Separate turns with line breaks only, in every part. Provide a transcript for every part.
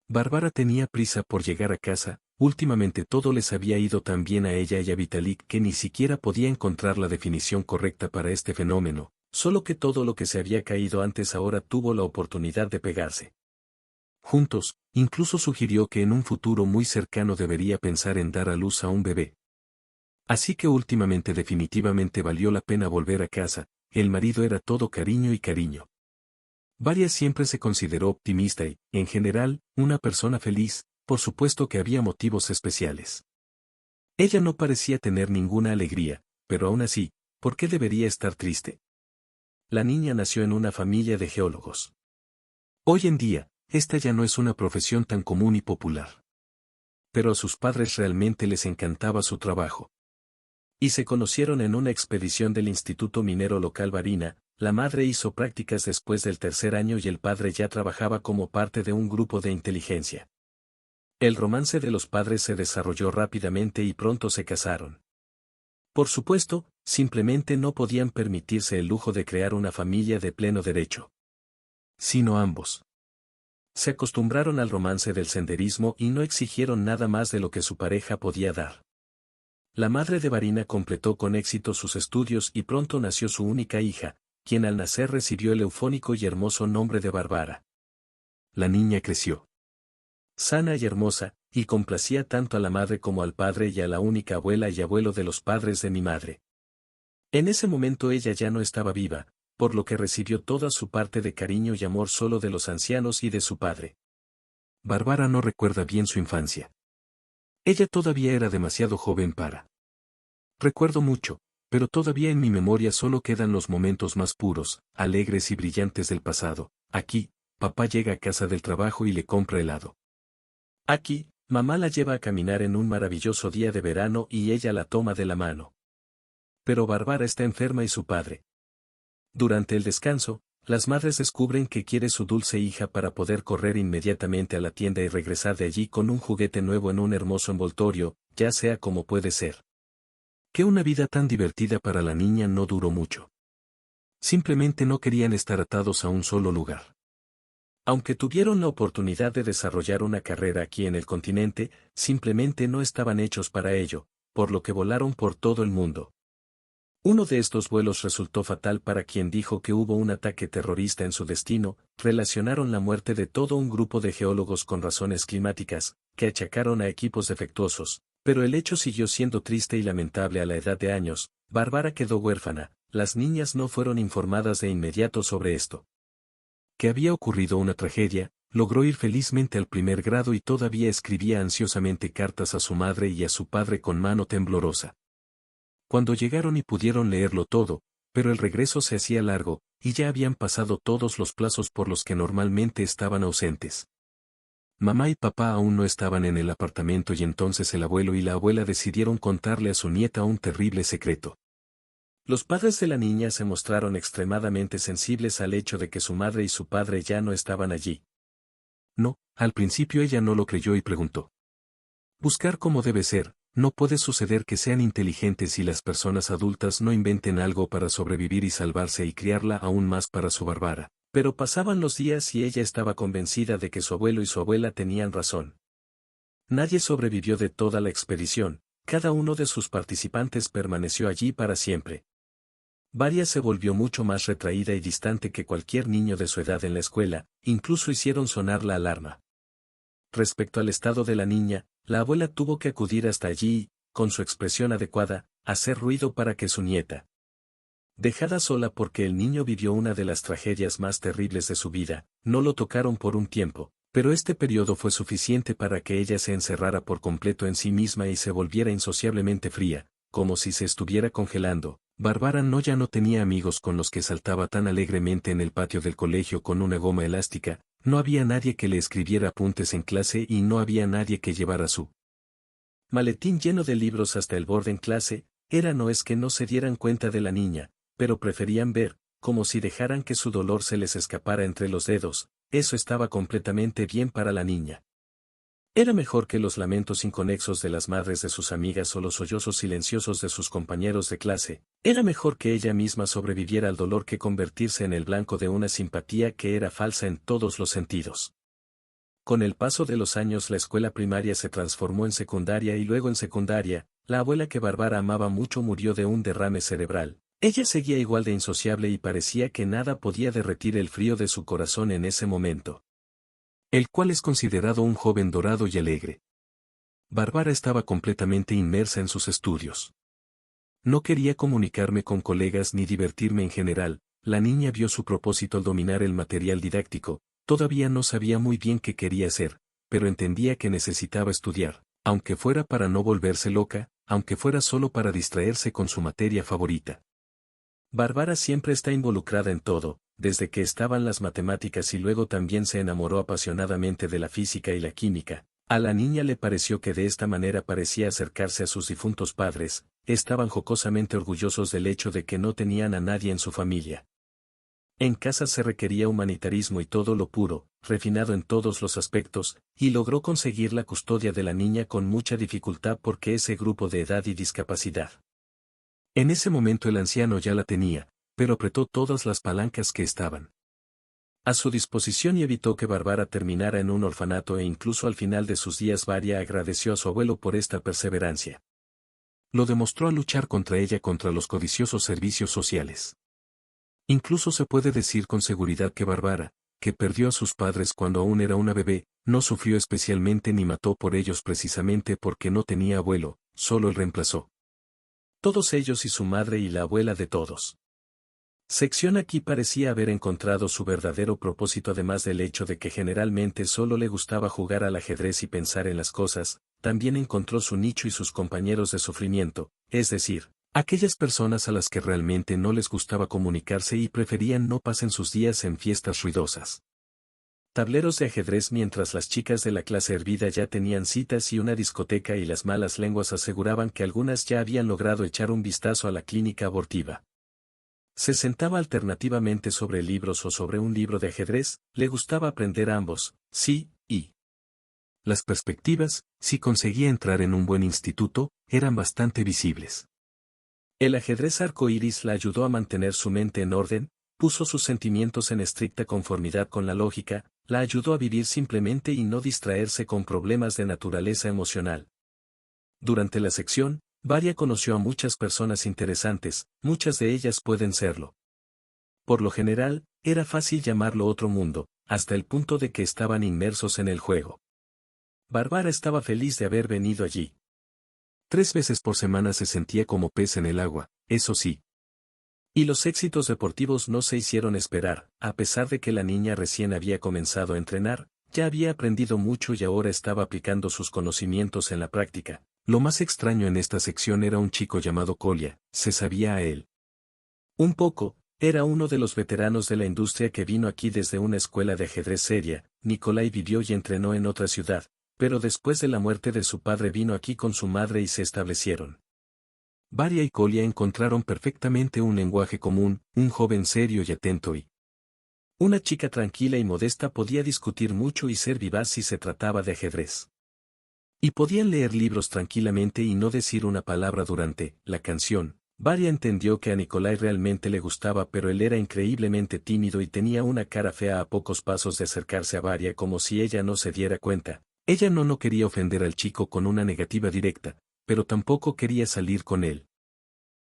Bárbara tenía prisa por llegar a casa, últimamente todo les había ido tan bien a ella y a Vitalik que ni siquiera podía encontrar la definición correcta para este fenómeno, solo que todo lo que se había caído antes ahora tuvo la oportunidad de pegarse. Juntos, incluso sugirió que en un futuro muy cercano debería pensar en dar a luz a un bebé. Así que últimamente definitivamente valió la pena volver a casa, el marido era todo cariño y cariño. Varias siempre se consideró optimista y, en general, una persona feliz, por supuesto que había motivos especiales. Ella no parecía tener ninguna alegría, pero aún así, ¿por qué debería estar triste? La niña nació en una familia de geólogos. Hoy en día, esta ya no es una profesión tan común y popular. Pero a sus padres realmente les encantaba su trabajo. Y se conocieron en una expedición del Instituto Minero Local Varina. La madre hizo prácticas después del tercer año y el padre ya trabajaba como parte de un grupo de inteligencia. El romance de los padres se desarrolló rápidamente y pronto se casaron. Por supuesto, simplemente no podían permitirse el lujo de crear una familia de pleno derecho. Sino ambos. Se acostumbraron al romance del senderismo y no exigieron nada más de lo que su pareja podía dar. La madre de Varina completó con éxito sus estudios y pronto nació su única hija, quien al nacer recibió el eufónico y hermoso nombre de Bárbara. La niña creció sana y hermosa, y complacía tanto a la madre como al padre y a la única abuela y abuelo de los padres de mi madre. En ese momento ella ya no estaba viva, por lo que recibió toda su parte de cariño y amor solo de los ancianos y de su padre. Bárbara no recuerda bien su infancia. Ella todavía era demasiado joven para. Recuerdo mucho, pero todavía en mi memoria solo quedan los momentos más puros, alegres y brillantes del pasado. Aquí, papá llega a casa del trabajo y le compra helado. Aquí, mamá la lleva a caminar en un maravilloso día de verano y ella la toma de la mano. Pero Bárbara está enferma y su padre. Durante el descanso, las madres descubren que quiere su dulce hija para poder correr inmediatamente a la tienda y regresar de allí con un juguete nuevo en un hermoso envoltorio, ya sea como puede ser. Que una vida tan divertida para la niña no duró mucho. Simplemente no querían estar atados a un solo lugar. Aunque tuvieron la oportunidad de desarrollar una carrera aquí en el continente, simplemente no estaban hechos para ello, por lo que volaron por todo el mundo. Uno de estos vuelos resultó fatal para quien dijo que hubo un ataque terrorista en su destino, relacionaron la muerte de todo un grupo de geólogos con razones climáticas, que achacaron a equipos defectuosos, pero el hecho siguió siendo triste y lamentable a la edad de años. Bárbara quedó huérfana, las niñas no fueron informadas de inmediato sobre esto. Que había ocurrido una tragedia, logró ir felizmente al primer grado y todavía escribía ansiosamente cartas a su madre y a su padre con mano temblorosa. Cuando llegaron y pudieron leerlo todo, pero el regreso se hacía largo, y ya habían pasado todos los plazos por los que normalmente estaban ausentes. Mamá y papá aún no estaban en el apartamento y entonces el abuelo y la abuela decidieron contarle a su nieta un terrible secreto. Los padres de la niña se mostraron extremadamente sensibles al hecho de que su madre y su padre ya no estaban allí. No, al principio ella no lo creyó y preguntó. Buscar cómo debe ser, no puede suceder que sean inteligentes y las personas adultas no inventen algo para sobrevivir y salvarse y criarla aún más para su Bárbara. Pero pasaban los días y ella estaba convencida de que su abuelo y su abuela tenían razón. Nadie sobrevivió de toda la expedición, cada uno de sus participantes permaneció allí para siempre. Varia se volvió mucho más retraída y distante que cualquier niño de su edad en la escuela, incluso hicieron sonar la alarma. Respecto al estado de la niña, la abuela tuvo que acudir hasta allí y, con su expresión adecuada, hacer ruido para que su nieta, dejada sola porque el niño vivió una de las tragedias más terribles de su vida, no lo tocaron por un tiempo, pero este periodo fue suficiente para que ella se encerrara por completo en sí misma y se volviera insociablemente fría, como si se estuviera congelando. Bárbara ya no tenía amigos con los que saltaba tan alegremente en el patio del colegio con una goma elástica, no había nadie que le escribiera apuntes en clase y no había nadie que llevara su maletín lleno de libros hasta el borde en clase. No es que no se dieran cuenta de la niña, pero preferían ver, como si dejaran que su dolor se les escapara entre los dedos. Eso estaba completamente bien para la niña. Era mejor que los lamentos inconexos de las madres de sus amigas o los sollozos silenciosos de sus compañeros de clase. Era mejor que ella misma sobreviviera al dolor que convertirse en el blanco de una simpatía que era falsa en todos los sentidos. Con el paso de los años la escuela primaria se transformó en secundaria y luego en secundaria, la abuela que Bárbara amaba mucho murió de un derrame cerebral. Ella seguía igual de insociable y parecía que nada podía derretir el frío de su corazón en ese momento. El cual es considerado un joven dorado y alegre. Bárbara estaba completamente inmersa en sus estudios. No quería comunicarme con colegas ni divertirme en general. La niña vio su propósito al dominar el material didáctico. Todavía no sabía muy bien qué quería hacer, pero entendía que necesitaba estudiar, aunque fuera para no volverse loca, aunque fuera solo para distraerse con su materia favorita. Bárbara siempre está involucrada en todo, desde que estaban las matemáticas y luego también se enamoró apasionadamente de la física y la química. A la niña le pareció que de esta manera parecía acercarse a sus difuntos padres, estaban jocosamente orgullosos del hecho de que no tenían a nadie en su familia. En casa se requería humanitarismo y todo lo puro, refinado en todos los aspectos, y logró conseguir la custodia de la niña con mucha dificultad porque ese grupo de edad y discapacidad. En ese momento el anciano ya la tenía, pero apretó todas las palancas que estaban a su disposición y evitó que Bárbara terminara en un orfanato e incluso al final de sus días Varia agradeció a su abuelo por esta perseverancia. Lo demostró al luchar contra ella contra los codiciosos servicios sociales. Incluso se puede decir con seguridad que Bárbara, que perdió a sus padres cuando aún era una bebé, no sufrió especialmente ni mató por ellos precisamente porque no tenía abuelo, solo él reemplazó. Todos ellos y su madre y la abuela de todos. Sección aquí parecía haber encontrado su verdadero propósito además del hecho de que generalmente solo le gustaba jugar al ajedrez y pensar en las cosas, también encontró su nicho y sus compañeros de sufrimiento, es decir, aquellas personas a las que realmente no les gustaba comunicarse y preferían no pasen sus días en fiestas ruidosas. Tableros de ajedrez mientras las chicas de la clase hervida ya tenían citas y una discoteca y las malas lenguas aseguraban que algunas ya habían logrado echar un vistazo a la clínica abortiva. Se sentaba alternativamente sobre libros o sobre un libro de ajedrez, le gustaba aprender ambos, sí, y las perspectivas, si conseguía entrar en un buen instituto, eran bastante visibles. El ajedrez arcoíris la ayudó a mantener su mente en orden, puso sus sentimientos en estricta conformidad con la lógica, la ayudó a vivir simplemente y no distraerse con problemas de naturaleza emocional. Durante la sección, Varia conoció a muchas personas interesantes, muchas de ellas pueden serlo. Por lo general, era fácil llamarlo otro mundo, hasta el punto de que estaban inmersos en el juego. Bárbara estaba feliz de haber venido allí. 3 veces por semana se sentía como pez en el agua, eso sí. Y los éxitos deportivos no se hicieron esperar, a pesar de que la niña recién había comenzado a entrenar, ya había aprendido mucho y ahora estaba aplicando sus conocimientos en la práctica. Lo más extraño en esta sección era un chico llamado Kolya, se sabía a él. Un poco, era uno de los veteranos de la industria que vino aquí desde una escuela de ajedrez seria. Nikolai vivió y entrenó en otra ciudad, pero después de la muerte de su padre vino aquí con su madre y se establecieron. Varia y Kolya encontraron perfectamente un lenguaje común, un joven serio y atento y una chica tranquila y modesta podía discutir mucho y ser vivaz si se trataba de ajedrez. Y podían leer libros tranquilamente y no decir una palabra durante la canción. Varia entendió que a Nikolai realmente le gustaba pero él era increíblemente tímido y tenía una cara fea a pocos pasos de acercarse a Varia como si ella no se diera cuenta. Ella no quería ofender al chico con una negativa directa, pero tampoco quería salir con él.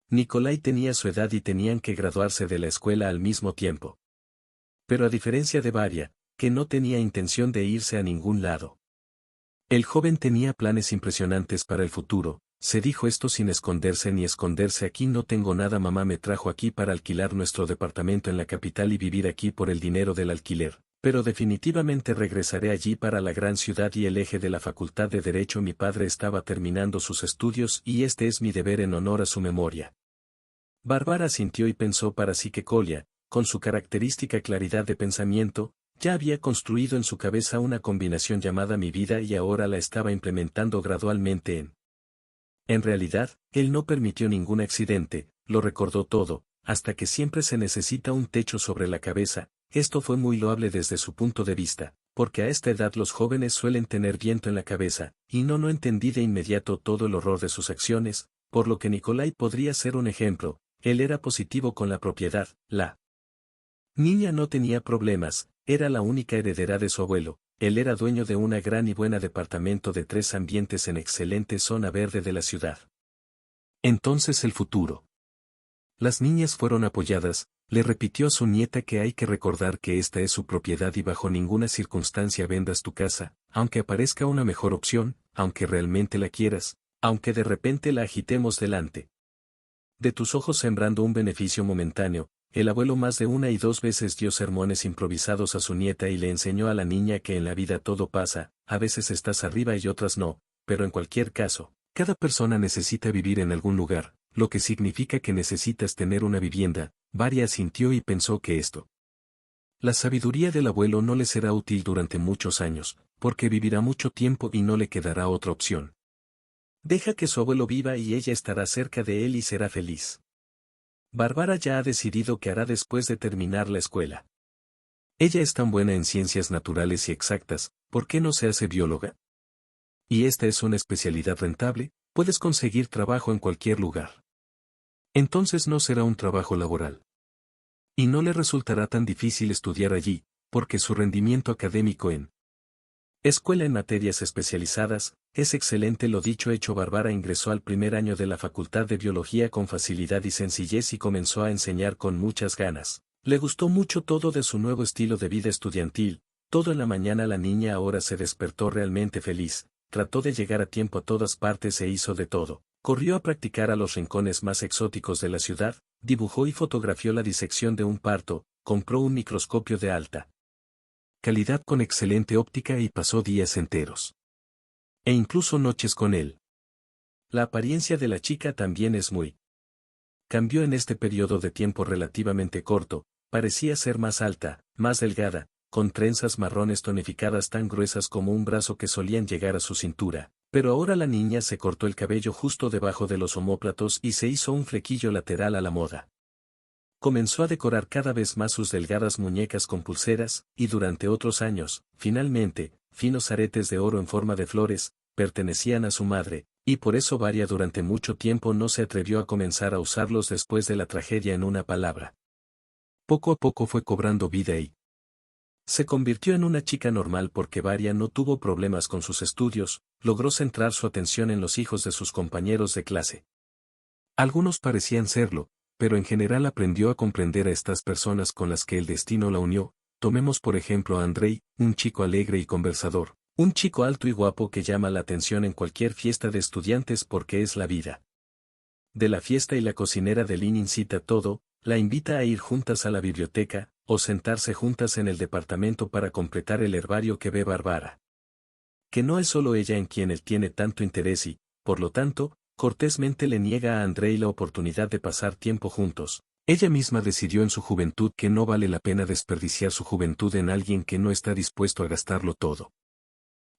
Nikolai tenía su edad y tenían que graduarse de la escuela al mismo tiempo. Pero a diferencia de Varia, que no tenía intención de irse a ningún lado. El joven tenía planes impresionantes para el futuro, se dijo esto sin esconderse ni esconderse. Aquí no tengo nada, mamá me trajo aquí para alquilar nuestro departamento en la capital y vivir aquí por el dinero del alquiler, pero definitivamente regresaré allí para la gran ciudad y el eje de la facultad de Derecho. Mi padre estaba terminando sus estudios y este es mi deber en honor a su memoria. Bárbara sintió y pensó para sí que Kolya, con su característica claridad de pensamiento, ya había construido en su cabeza una combinación llamada mi vida y ahora la estaba implementando gradualmente En realidad, él no permitió ningún accidente, lo recordó todo, hasta que siempre se necesita un techo sobre la cabeza. Esto fue muy loable desde su punto de vista, porque a esta edad los jóvenes suelen tener viento en la cabeza, y no entendí de inmediato todo el horror de sus acciones, por lo que Nikolai podría ser un ejemplo. Él era positivo con la propiedad, la niña no tenía problemas, era la única heredera de su abuelo, él era dueño de una gran y buena departamento de 3 ambientes en excelente zona verde de la ciudad. Entonces el futuro. Las niñas fueron apoyadas, le repitió a su nieta que hay que recordar que esta es su propiedad y bajo ninguna circunstancia vendas tu casa, aunque aparezca una mejor opción, aunque realmente la quieras, aunque de repente la agitemos delante de tus ojos sembrando un beneficio momentáneo. El abuelo más de una y 2 veces dio sermones improvisados a su nieta y le enseñó a la niña que en la vida todo pasa, a veces estás arriba y otras no, pero en cualquier caso, cada persona necesita vivir en algún lugar, lo que significa que necesitas tener una vivienda. Varia asintió y pensó que esto. La sabiduría del abuelo no le será útil durante muchos años, porque vivirá mucho tiempo y no le quedará otra opción. Deja que su abuelo viva y ella estará cerca de él y será feliz. Bárbara ya ha decidido qué hará después de terminar la escuela. Ella es tan buena en ciencias naturales y exactas, ¿por qué no se hace bióloga? Y esta es una especialidad rentable, puedes conseguir trabajo en cualquier lugar. Entonces no será un trabajo laboral. Y no le resultará tan difícil estudiar allí, porque su rendimiento académico en escuela en materias especializadas es excelente. Lo dicho hecho, Bárbara ingresó al primer año de la Facultad de Biología con facilidad y sencillez y comenzó a enseñar con muchas ganas. Le gustó mucho todo de su nuevo estilo de vida estudiantil, todo en la mañana. La niña ahora se despertó realmente feliz, trató de llegar a tiempo a todas partes e hizo de todo. Corrió a practicar a los rincones más exóticos de la ciudad, dibujó y fotografió la disección de un parto, compró un microscopio de alta calidad con excelente óptica y pasó días enteros. E incluso noches con él. La apariencia de la chica también es muy. Cambió en este periodo de tiempo relativamente corto, parecía ser más alta, más delgada, con trenzas marrones tonificadas tan gruesas como un brazo que solían llegar a su cintura, pero ahora la niña se cortó el cabello justo debajo de los omóplatos y se hizo un flequillo lateral a la moda. Comenzó a decorar cada vez más sus delgadas muñecas con pulseras, y durante otros años, finalmente, finos aretes de oro en forma de flores, pertenecían a su madre, y por eso Varia durante mucho tiempo no se atrevió a comenzar a usarlos después de la tragedia. En una palabra, poco a poco fue cobrando vida y se convirtió en una chica normal porque Varia no tuvo problemas con sus estudios, logró centrar su atención en los hijos de sus compañeros de clase. Algunos parecían serlo, pero en general aprendió a comprender a estas personas con las que el destino la unió. Tomemos por ejemplo a Andrei, un chico alegre y conversador, un chico alto y guapo que llama la atención en cualquier fiesta de estudiantes porque es la vida de la fiesta y la cocinera de Lynn incita todo, la invita a ir juntas a la biblioteca, o sentarse juntas en el departamento para completar el herbario que ve Bárbara. Que no es solo ella en quien él tiene tanto interés y, por lo tanto, cortésmente le niega a Andrei la oportunidad de pasar tiempo juntos. Ella misma decidió en su juventud que no vale la pena desperdiciar su juventud en alguien que no está dispuesto a gastarlo todo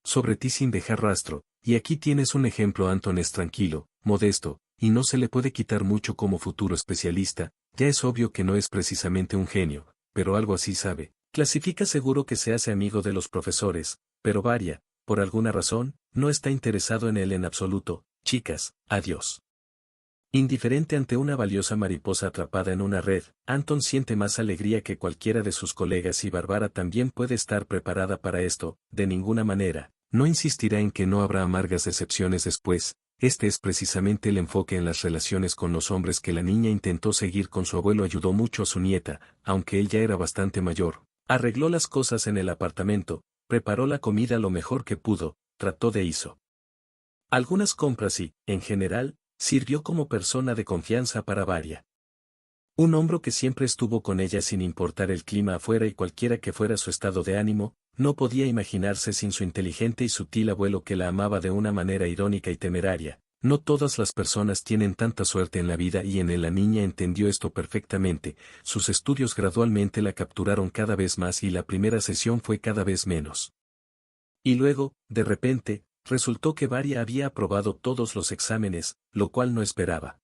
sobre ti sin dejar rastro, y aquí tienes un ejemplo. Anton es tranquilo, modesto, y no se le puede quitar mucho como futuro especialista. Ya es obvio que no es precisamente un genio, pero algo así sabe. Clasifica seguro que se hace amigo de los profesores, pero Varia, por alguna razón, no está interesado en él en absoluto. Chicas, adiós. Indiferente ante una valiosa mariposa atrapada en una red, Anton siente más alegría que cualquiera de sus colegas y Bárbara también puede estar preparada para esto. De ninguna manera, no insistirá en que no habrá amargas decepciones después. Este es precisamente el enfoque en las relaciones con los hombres que la niña intentó seguir con su abuelo. Ayudó mucho a su nieta, aunque él ya era bastante mayor. Arregló las cosas en el apartamento, preparó la comida lo mejor que pudo, trató de hizo algunas compras y, en general, sirvió como persona de confianza para Varia. Un hombre que siempre estuvo con ella sin importar el clima afuera y cualquiera que fuera su estado de ánimo, no podía imaginarse sin su inteligente y sutil abuelo que la amaba de una manera irónica y temeraria. No todas las personas tienen tanta suerte en la vida y en él la niña entendió esto perfectamente. Sus estudios gradualmente la capturaron cada vez más y la primera sesión fue cada vez menos. Y luego, de repente, resultó que Varia había aprobado todos los exámenes, lo cual no esperaba.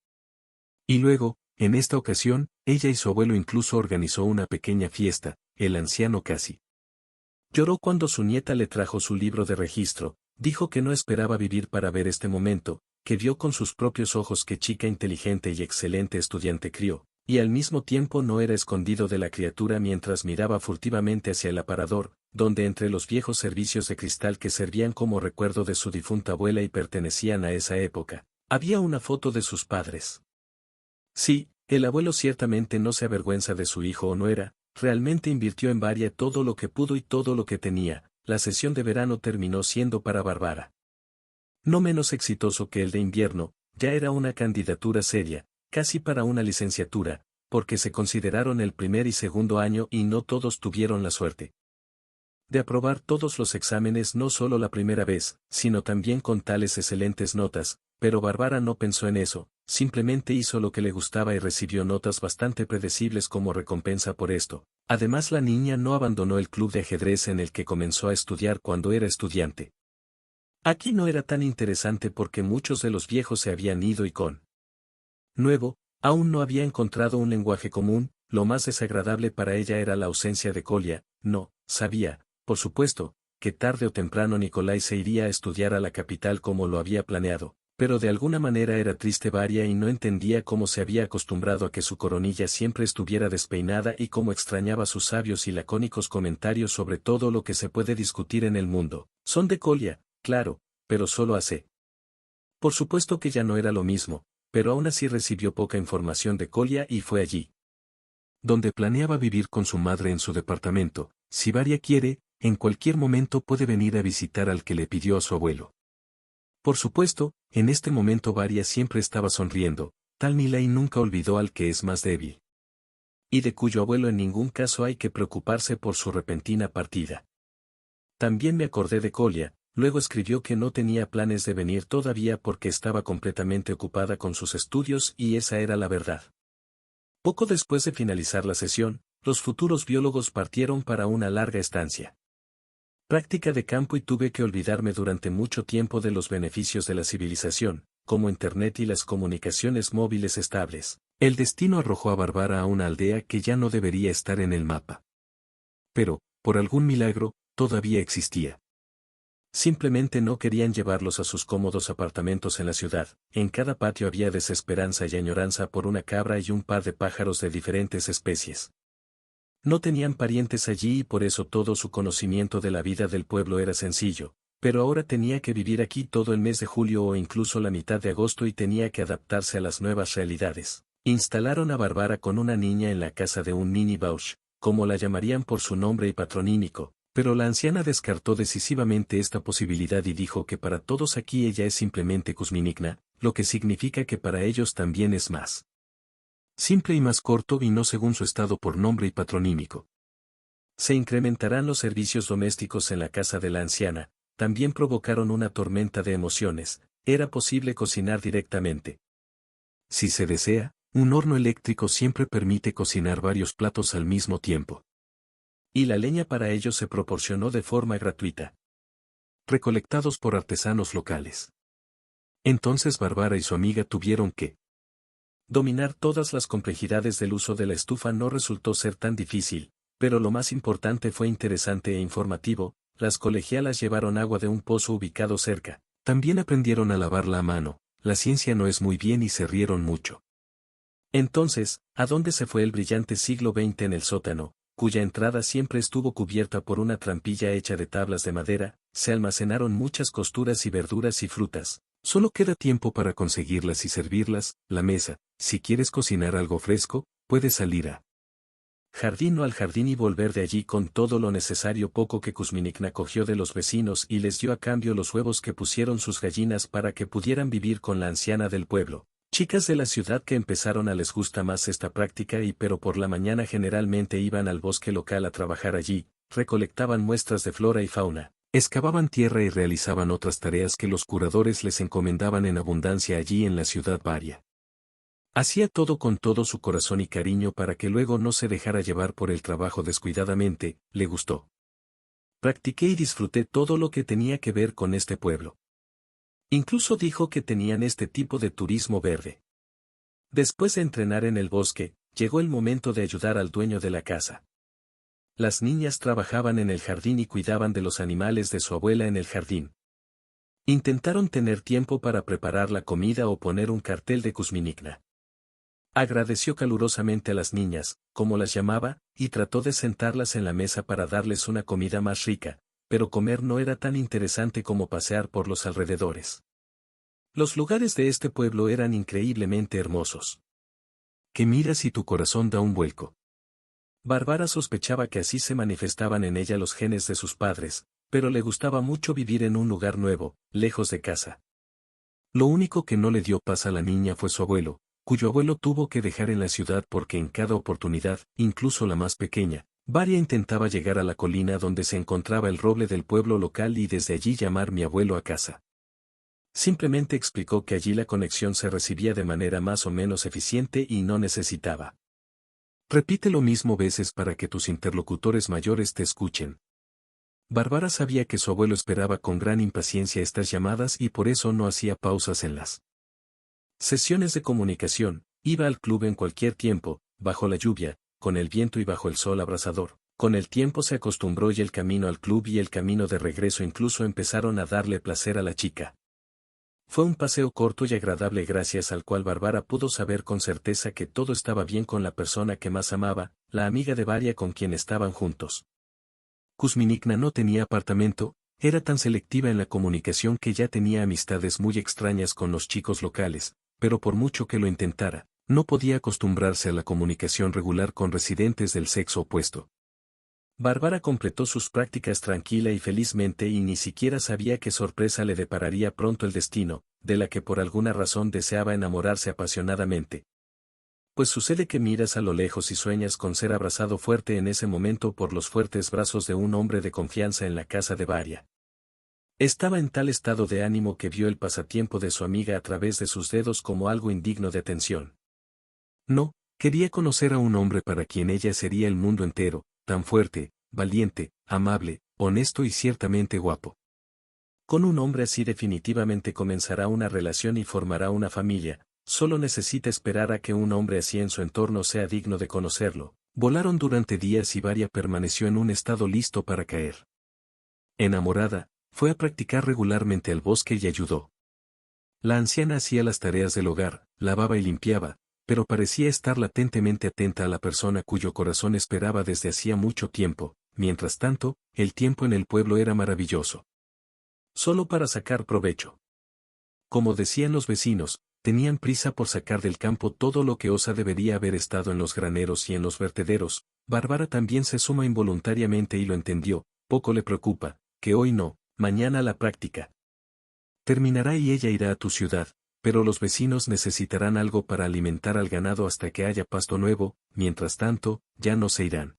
Y luego, en esta ocasión, ella y su abuelo incluso organizó una pequeña fiesta. El anciano casi lloró cuando su nieta le trajo su libro de registro. Dijo que no esperaba vivir para ver este momento, que vio con sus propios ojos qué chica inteligente y excelente estudiante crió. Y al mismo tiempo no era escondido de la criatura mientras miraba furtivamente hacia el aparador, donde entre los viejos servicios de cristal que servían como recuerdo de su difunta abuela y pertenecían a esa época, había una foto de sus padres. Sí, el abuelo ciertamente no se avergüenza de su hijo o nuera, realmente invirtió en Varia todo lo que pudo y todo lo que tenía. La sesión de verano terminó siendo para Bárbara no menos exitoso que el de invierno, ya era una candidatura seria, casi para una licenciatura, porque se consideraron el primer y segundo año y no todos tuvieron la suerte de aprobar todos los exámenes no solo la primera vez, sino también con tales excelentes notas, pero Bárbara no pensó en eso, simplemente hizo lo que le gustaba y recibió notas bastante predecibles como recompensa por esto. Además la niña no abandonó el club de ajedrez en el que comenzó a estudiar cuando era estudiante. Aquí no era tan interesante porque muchos de los viejos se habían ido y con nuevo, aún no había encontrado un lenguaje común, lo más desagradable para ella era la ausencia de Colia, no, sabía, por supuesto, que tarde o temprano Nicolai se iría a estudiar a la capital como lo había planeado, pero de alguna manera era triste Varia y no entendía cómo se había acostumbrado a que su coronilla siempre estuviera despeinada y cómo extrañaba sus sabios y lacónicos comentarios sobre todo lo que se puede discutir en el mundo. Son de Colia, claro, pero solo hace. Por supuesto que ya no era lo mismo, pero aún así recibió poca información de Colia y fue allí donde planeaba vivir con su madre en su departamento. Si Varia quiere, en cualquier momento puede venir a visitar al que le pidió a su abuelo. Por supuesto, en este momento Varia siempre estaba sonriendo, tal Nilay nunca olvidó al que es más débil. Y de cuyo abuelo en ningún caso hay que preocuparse por su repentina partida. También me acordé de Colia, luego escribió que no tenía planes de venir todavía porque estaba completamente ocupada con sus estudios y esa era la verdad. Poco después de finalizar la sesión, los futuros biólogos partieron para una larga estancia. Práctica de campo y tuve que olvidarme durante mucho tiempo de los beneficios de la civilización, como Internet y las comunicaciones móviles estables. El destino arrojó a Bárbara a una aldea que ya no debería estar en el mapa. Pero, por algún milagro, todavía existía. Simplemente no querían llevarlos a sus cómodos apartamentos en la ciudad. En cada patio había desesperanza y añoranza por una cabra y un par de pájaros de diferentes especies. No tenían parientes allí y por eso todo su conocimiento de la vida del pueblo era sencillo, pero ahora tenía que vivir aquí todo el mes de julio o incluso la mitad de agosto y tenía que adaptarse a las nuevas realidades. Instalaron a Bárbara con una niña en la casa de un Nini Bausch, como la llamarían por su nombre y patronímico. Pero la anciana descartó decisivamente esta posibilidad y dijo que para todos aquí ella es simplemente Kuzminigna, lo que significa que para ellos también es más simple y más corto y no según su estado por nombre y patronímico. Se incrementarán los servicios domésticos en la casa de la anciana, también provocaron una tormenta de emociones, era posible cocinar directamente. Si se desea, un horno eléctrico siempre permite cocinar varios platos al mismo tiempo. Y la leña para ello se proporcionó de forma gratuita, recolectados por artesanos locales. Entonces Bárbara y su amiga tuvieron que dominar todas las complejidades del uso de la estufa no resultó ser tan difícil, pero lo más importante fue interesante e informativo. Las colegialas llevaron agua de un pozo ubicado cerca, también aprendieron a lavarla a mano, la ciencia no es muy bien y se rieron mucho. Entonces, ¿a dónde se fue el brillante siglo XX en el sótano, cuya entrada siempre estuvo cubierta por una trampilla hecha de tablas de madera? Se almacenaron muchas costuras y verduras y frutas. Solo queda tiempo para conseguirlas y servirlas. La mesa, si quieres cocinar algo fresco, puedes salir a jardín o al jardín y volver de allí con todo lo necesario. Poco que Kuzminigna cogió de los vecinos y les dio a cambio los huevos que pusieron sus gallinas para que pudieran vivir con la anciana del pueblo. Chicas de la ciudad que empezaron a les gusta más esta práctica pero por la mañana generalmente iban al bosque local a trabajar allí, recolectaban muestras de flora y fauna, excavaban tierra y realizaban otras tareas que los curadores les encomendaban en abundancia allí en la ciudad Varia. Hacía todo con todo su corazón y cariño para que luego no se dejara llevar por el trabajo descuidadamente. Le gustó. Practiqué y disfruté todo lo que tenía que ver con este pueblo. Incluso dijo que tenían este tipo de turismo verde. Después de entrenar en el bosque, llegó el momento de ayudar al dueño de la casa. Las niñas trabajaban en el jardín y cuidaban de los animales de su abuela en el jardín. Intentaron tener tiempo para preparar la comida o poner un cartel de Kuzminigna Agradeció calurosamente a las niñas, como las llamaba, y trató de sentarlas en la mesa para darles una comida más rica, pero comer no era tan interesante como pasear por los alrededores. Los lugares de este pueblo eran increíblemente hermosos. Que miras y tu corazón da un vuelco. Bárbara sospechaba que así se manifestaban en ella los genes de sus padres, pero le gustaba mucho vivir en un lugar nuevo, lejos de casa. Lo único que no le dio paz a la niña fue su abuelo, cuyo abuelo tuvo que dejar en la ciudad porque en cada oportunidad, incluso la más pequeña, Varia intentaba llegar a la colina donde se encontraba el roble del pueblo local y desde allí llamar mi abuelo a casa. Simplemente explicó que allí la conexión se recibía de manera más o menos eficiente y no necesitaba. Repite lo mismo veces para que tus interlocutores mayores te escuchen. Bárbara sabía que su abuelo esperaba con gran impaciencia estas llamadas y por eso no hacía pausas en las sesiones de comunicación, iba al club en cualquier tiempo, bajo la lluvia, con el viento y bajo el sol abrasador. Con el tiempo se acostumbró y el camino al club y el camino de regreso incluso empezaron a darle placer a la chica. Fue un paseo corto y agradable gracias al cual Bárbara pudo saber con certeza que todo estaba bien con la persona que más amaba, la amiga de Varia con quien estaban juntos. Kuzminikna no tenía apartamento, era tan selectiva en la comunicación que ya tenía amistades muy extrañas con los chicos locales, pero por mucho que lo intentara, no podía acostumbrarse a la comunicación regular con residentes del sexo opuesto. Bárbara completó sus prácticas tranquila y felizmente y ni siquiera sabía qué sorpresa le depararía pronto el destino, de la que por alguna razón deseaba enamorarse apasionadamente. Pues sucede que miras a lo lejos y sueñas con ser abrazado fuerte en ese momento por los fuertes brazos de un hombre de confianza en la casa de Varia. Estaba en tal estado de ánimo que vio el pasatiempo de su amiga a través de sus dedos como algo indigno de atención. No, quería conocer a un hombre para quien ella sería el mundo entero, tan fuerte, valiente, amable, honesto y ciertamente guapo. Con un hombre así definitivamente comenzará una relación y formará una familia, solo necesita esperar a que un hombre así en su entorno sea digno de conocerlo. Volaron durante días y Varia permaneció en un estado listo para caer. Enamorada, fue a practicar regularmente al bosque y ayudó. La anciana hacía las tareas del hogar, lavaba y limpiaba, pero parecía estar latentemente atenta a la persona cuyo corazón esperaba desde hacía mucho tiempo. Mientras tanto, el tiempo en el pueblo era maravilloso. Solo para sacar provecho. Como decían los vecinos, tenían prisa por sacar del campo todo lo que Osa debería haber estado en los graneros y en los vertederos. Bárbara también se suma involuntariamente y lo entendió, poco le preocupa, que hoy no, mañana la práctica terminará y ella irá a tu ciudad, pero los vecinos necesitarán algo para alimentar al ganado hasta que haya pasto nuevo, mientras tanto, ya no se irán.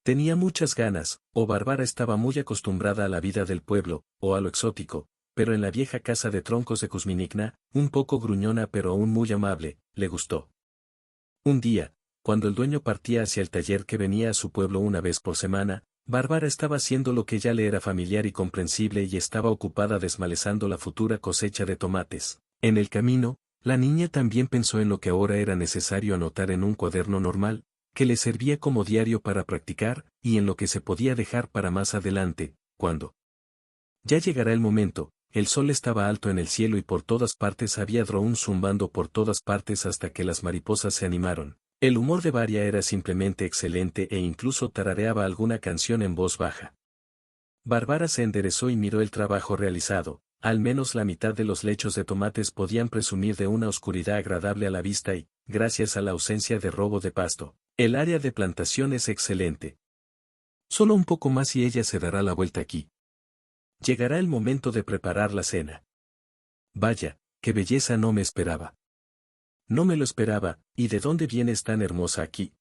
Tenía muchas ganas, o Bárbara estaba muy acostumbrada a la vida del pueblo, o a lo exótico, pero en la vieja casa de troncos de Kuzminikna, un poco gruñona pero aún muy amable, le gustó. Un día, cuando el dueño partía hacia el taller que venía a su pueblo una vez por semana, Bárbara estaba haciendo lo que ya le era familiar y comprensible y estaba ocupada desmalezando la futura cosecha de tomates. En el camino, la niña también pensó en lo que ahora era necesario anotar en un cuaderno normal, que le servía como diario para practicar, y en lo que se podía dejar para más adelante, cuando ya llegará el momento. El sol estaba alto en el cielo y por todas partes había drones zumbando por todas partes hasta que las mariposas se animaron. El humor de Varia era simplemente excelente e incluso tarareaba alguna canción en voz baja. Bárbara se enderezó y miró el trabajo realizado. Al menos la mitad de los lechos de tomates podían presumir de una oscuridad agradable a la vista y, gracias a la ausencia de robo de pasto, el área de plantación es excelente. Solo un poco más y ella se dará la vuelta aquí. Llegará el momento de preparar la cena. Vaya, qué belleza no me esperaba. No me lo esperaba, ¿y de dónde vienes tan hermosa aquí?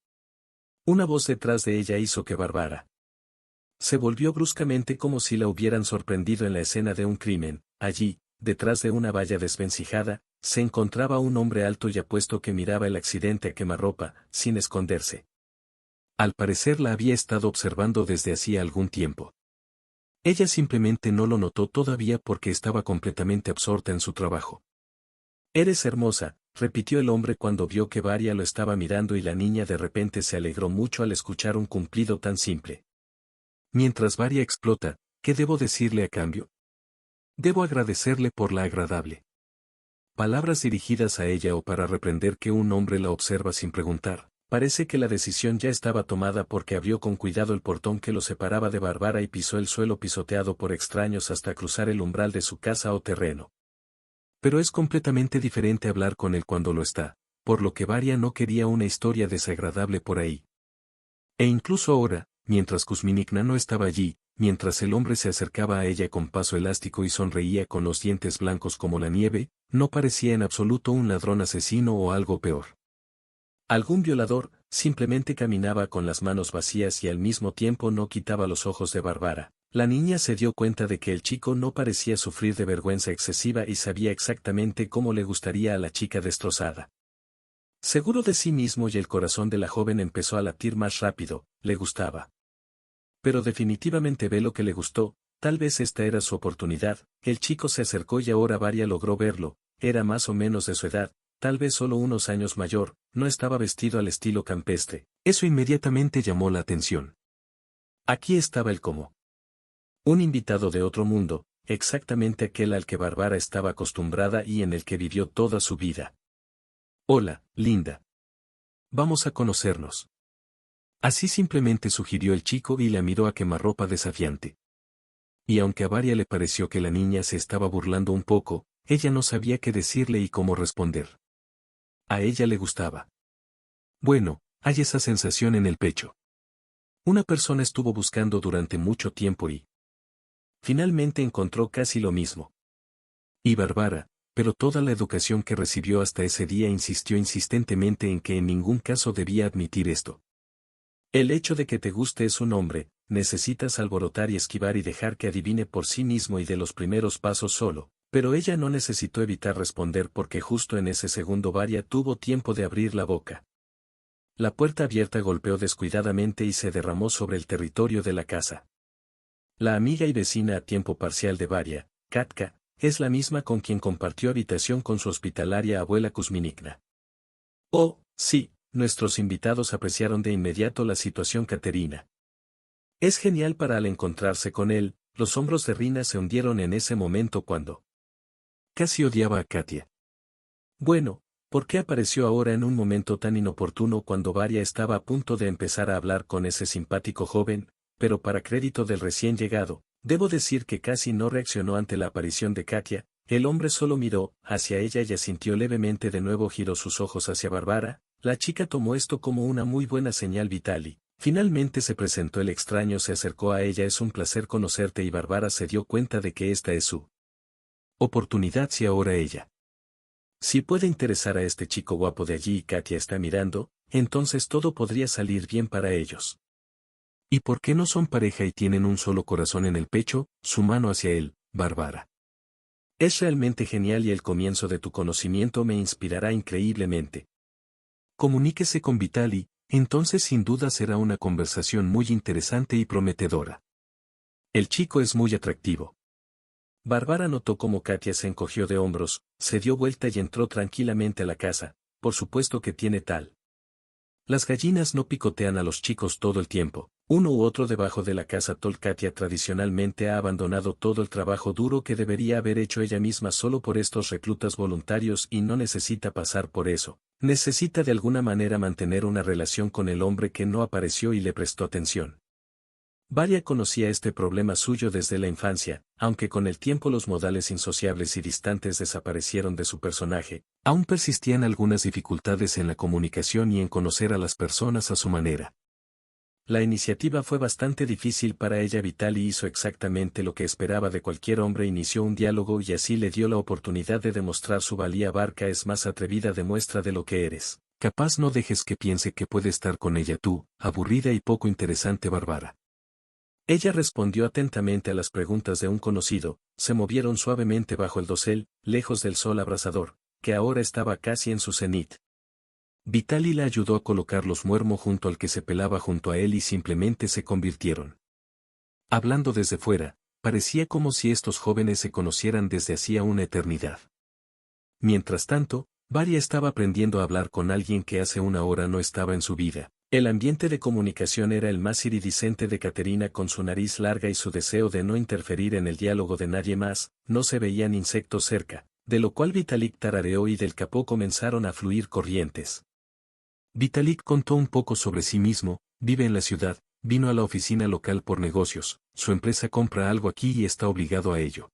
Una voz detrás de ella hizo que Bárbara se volvió bruscamente como si la hubieran sorprendido en la escena de un crimen. Allí, detrás de una valla desvencijada, se encontraba un hombre alto y apuesto que miraba el accidente a quemarropa, sin esconderse. Al parecer la había estado observando desde hacía algún tiempo. Ella simplemente no lo notó todavía porque estaba completamente absorta en su trabajo. «Eres hermosa», repitió el hombre cuando vio que Varia lo estaba mirando y la niña de repente se alegró mucho al escuchar un cumplido tan simple. Mientras Varia explota, ¿qué debo decirle a cambio? Debo agradecerle por la agradable Palabras dirigidas a ella o para reprender que un hombre la observa sin preguntar. Parece que la decisión ya estaba tomada porque abrió con cuidado el portón que lo separaba de Bárbara y pisó el suelo pisoteado por extraños hasta cruzar el umbral de su casa o terreno. Pero es completamente diferente hablar con él cuando lo está, por lo que Varia no quería una historia desagradable por ahí. E incluso ahora, mientras Kuzminikna no estaba allí, mientras el hombre se acercaba a ella con paso elástico y sonreía con los dientes blancos como la nieve, no parecía en absoluto un ladrón asesino o algo peor. Algún violador, simplemente caminaba con las manos vacías y al mismo tiempo no quitaba los ojos de Bárbara. La niña se dio cuenta de que el chico no parecía sufrir de vergüenza excesiva y sabía exactamente cómo le gustaría a la chica destrozada. Seguro de sí mismo y el corazón de la joven empezó a latir más rápido, le gustaba. Pero definitivamente ve lo que le gustó, tal vez esta era su oportunidad. El chico se acercó y ahora Varia logró verlo, era más o menos de su edad, tal vez solo unos años mayor, no estaba vestido al estilo campestre. Eso inmediatamente llamó la atención. Aquí estaba el cómo. Un invitado de otro mundo, exactamente aquel al que Bárbara estaba acostumbrada y en el que vivió toda su vida. Hola, linda. Vamos a conocernos. Así simplemente sugirió el chico y la miró a quemarropa desafiante. Y aunque a Varia le pareció que la niña se estaba burlando un poco, ella no sabía qué decirle y cómo responder. A ella le gustaba. Bueno, hay esa sensación en el pecho. Una persona estuvo buscando durante mucho tiempo y finalmente encontró casi lo mismo. Y Bárbara, pero toda la educación que recibió hasta ese día insistió insistentemente en que en ningún caso debía admitir esto. El hecho de que te guste es un hombre, necesitas alborotar y esquivar y dejar que adivine por sí mismo y de los primeros pasos solo. Pero ella no necesitó evitar responder porque justo en ese segundo Varia tuvo tiempo de abrir la boca. La puerta abierta golpeó descuidadamente y se derramó sobre el territorio de la casa. La amiga y vecina a tiempo parcial de Varia, Katka, es la misma con quien compartió habitación con su hospitalaria abuela Kuzminikna. Oh, sí, nuestros invitados apreciaron de inmediato la situación Katerina. Es genial para al encontrarse con él, los hombros de Rina se hundieron en ese momento cuando casi odiaba a Katia. Bueno, ¿por qué apareció ahora en un momento tan inoportuno cuando Varia estaba a punto de empezar a hablar con ese simpático joven? Pero para crédito del recién llegado, debo decir que casi no reaccionó ante la aparición de Katia. El hombre solo miró hacia ella y asintió levemente, de nuevo giró sus ojos hacia Bárbara. La chica tomó esto como una muy buena señal vital y finalmente se presentó el extraño, se acercó a ella. Es un placer conocerte, y Bárbara se dio cuenta de que esta es su oportunidad. Si ahora ella si puede interesar a este chico guapo de allí y Katia está mirando, entonces todo podría salir bien para ellos. ¿Y por qué no son pareja y tienen un solo corazón en el pecho? Su mano hacia él, Bárbara. Es realmente genial y el comienzo de tu conocimiento me inspirará increíblemente. Comuníquese con Vitali, entonces sin duda será una conversación muy interesante y prometedora. El chico es muy atractivo. Bárbara notó cómo Katia se encogió de hombros, se dio vuelta y entró tranquilamente a la casa. Por supuesto que tiene tal. Las gallinas no picotean a los chicos todo el tiempo. Uno u otro debajo de la casa. Katia tradicionalmente ha abandonado todo el trabajo duro que debería haber hecho ella misma solo por estos reclutas voluntarios y no necesita pasar por eso. Necesita de alguna manera mantener una relación con el hombre que no apareció y le prestó atención. Varia conocía este problema suyo desde la infancia, aunque con el tiempo los modales insociables y distantes desaparecieron de su personaje, aún persistían algunas dificultades en la comunicación y en conocer a las personas a su manera. La iniciativa fue bastante difícil para ella. Vitali hizo exactamente lo que esperaba de cualquier hombre, inició un diálogo y así le dio la oportunidad de demostrar su valía. Barca es más atrevida, demuestra de lo que eres capaz, no dejes que piense que puede estar con ella tú, aburrida y poco interesante Bárbara. Ella respondió atentamente a las preguntas de un conocido, se movieron suavemente bajo el dosel, lejos del sol abrasador, que ahora estaba casi en su cenit. Vitali la ayudó a colocar los muermo junto al que se pelaba junto a él y simplemente se convirtieron. Hablando desde fuera, parecía como si estos jóvenes se conocieran desde hacía una eternidad. Mientras tanto, Varia estaba aprendiendo a hablar con alguien que hace una hora no estaba en su vida. El ambiente de comunicación era el más iridiscente de Katerina, con su nariz larga y su deseo de no interferir en el diálogo de nadie más. No se veían insectos cerca, de lo cual Vitalik tarareó y del capó comenzaron a fluir corrientes. Vitalik contó un poco sobre sí mismo, vive en la ciudad, vino a la oficina local por negocios, su empresa compra algo aquí y está obligado a ello.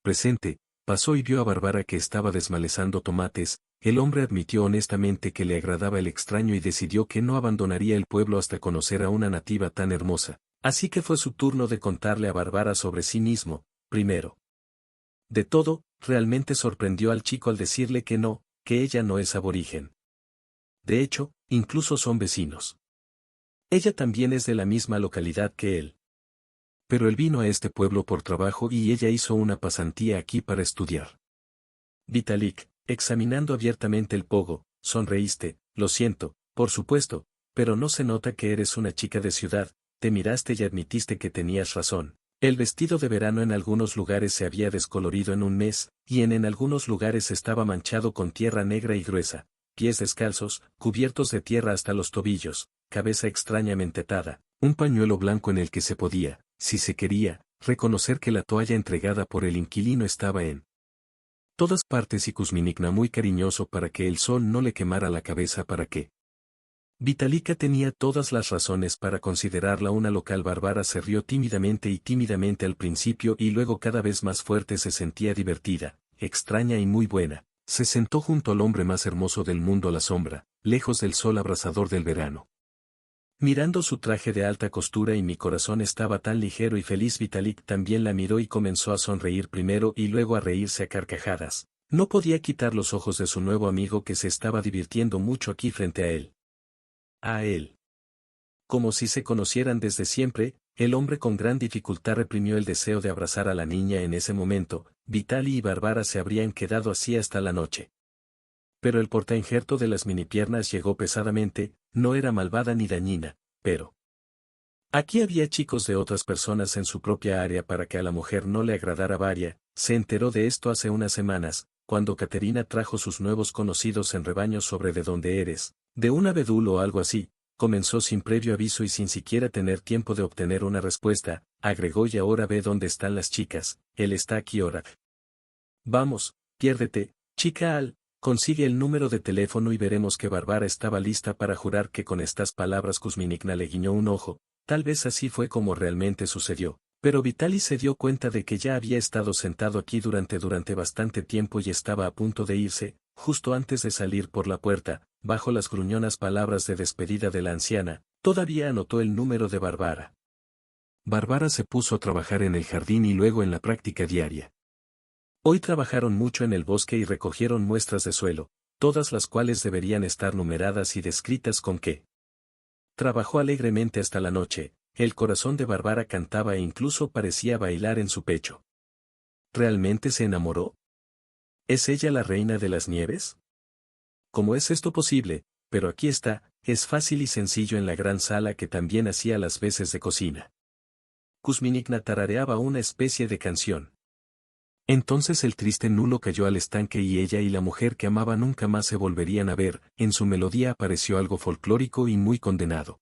Presente, pasó y vio a Bárbara que estaba desmalezando tomates, el hombre admitió honestamente que le agradaba el extraño y decidió que no abandonaría el pueblo hasta conocer a una nativa tan hermosa, así que fue su turno de contarle a Bárbara sobre sí mismo, primero. De todo, realmente sorprendió al chico al decirle que no, que ella no es aborigen. De hecho, incluso son vecinos. Ella también es de la misma localidad que él. Pero él vino a este pueblo por trabajo y ella hizo una pasantía aquí para estudiar. Vitalik, examinando abiertamente el pogo, sonreíste, lo siento, por supuesto, pero no se nota que eres una chica de ciudad, te miraste y admitiste que tenías razón. El vestido de verano en algunos lugares se había descolorido en un mes, y en algunos lugares estaba manchado con tierra negra y gruesa, pies descalzos, cubiertos de tierra hasta los tobillos, cabeza extrañamente atada, un pañuelo blanco en el que se podía, si se quería, reconocer que la toalla entregada por el inquilino estaba en todas partes y Kuzminikna muy cariñoso para que el sol no le quemara la cabeza para que. Vitalika tenía todas las razones para considerarla una local. Bárbara se rió tímidamente al principio y luego cada vez más fuerte. Se sentía divertida, extraña y muy buena. Se sentó junto al hombre más hermoso del mundo a la sombra, lejos del sol abrasador del verano. Mirando su traje de alta costura y mi corazón estaba tan ligero y feliz. Vitalik también la miró y comenzó a sonreír primero y luego a reírse a carcajadas. No podía quitar los ojos de su nuevo amigo que se estaba divirtiendo mucho aquí frente a él. A él. Como si se conocieran desde siempre, el hombre con gran dificultad reprimió el deseo de abrazar a la niña en ese momento. Vitali y Bárbara se habrían quedado así hasta la noche. Pero el portainjerto de las minipiernas llegó pesadamente, no era malvada ni dañina, pero aquí había chicos de otras personas en su propia área para que a la mujer no le agradara. Varia, se enteró de esto hace unas semanas, cuando Caterina trajo sus nuevos conocidos en rebaños sobre de dónde eres, de un abedul o algo así, comenzó sin previo aviso y sin siquiera tener tiempo de obtener una respuesta, agregó y ahora ve dónde están las chicas, él está aquí ahora. Vamos, piérdete, chica Al. Consigue el número de teléfono y veremos que Bárbara estaba lista para jurar que con estas palabras Kuzminikna le guiñó un ojo, tal vez así fue como realmente sucedió, pero Vitali se dio cuenta de que ya había estado sentado aquí durante bastante tiempo y estaba a punto de irse, justo antes de salir por la puerta, bajo las gruñonas palabras de despedida de la anciana, todavía anotó el número de Bárbara. Bárbara se puso a trabajar en el jardín y luego en la práctica diaria. Hoy trabajaron mucho en el bosque y recogieron muestras de suelo, todas las cuales deberían estar numeradas y descritas con qué. Trabajó alegremente hasta la noche, el corazón de Bárbara cantaba e incluso parecía bailar en su pecho. ¿Realmente se enamoró? ¿Es ella la reina de las nieves? ¿Cómo es esto posible? Pero aquí está, es fácil y sencillo en la gran sala que también hacía las veces de cocina. Kuzminikna tarareaba una especie de canción. Entonces el triste nulo cayó al estanque y ella y la mujer que amaba nunca más se volverían a ver. En su melodía apareció algo folclórico y muy condenado.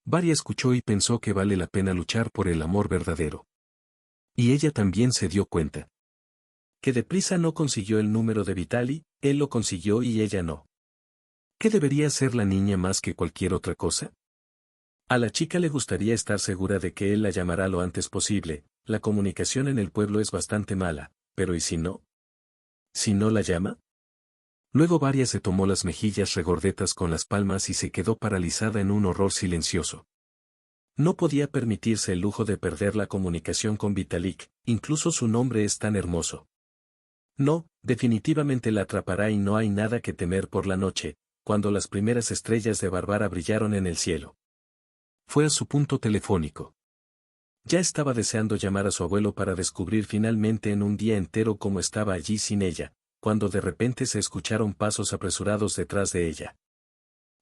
Varia escuchó y pensó que vale la pena luchar por el amor verdadero. Y ella también se dio cuenta. Que deprisa no consiguió el número de Vitali, él lo consiguió y ella no. ¿Qué debería ser la niña más que cualquier otra cosa? A la chica le gustaría estar segura de que él la llamará lo antes posible. La comunicación en el pueblo es bastante mala, pero ¿y si no? ¿Si no la llama? Luego Varia se tomó las mejillas regordetas con las palmas y se quedó paralizada en un horror silencioso. No podía permitirse el lujo de perder la comunicación con Vitalik, incluso su nombre es tan hermoso. No, definitivamente la atrapará y no hay nada que temer por la noche, cuando las primeras estrellas de Bárbara brillaron en el cielo. Fue a su punto telefónico. Ya estaba deseando llamar a su abuelo para descubrir finalmente en un día entero cómo estaba allí sin ella, cuando de repente se escucharon pasos apresurados detrás de ella.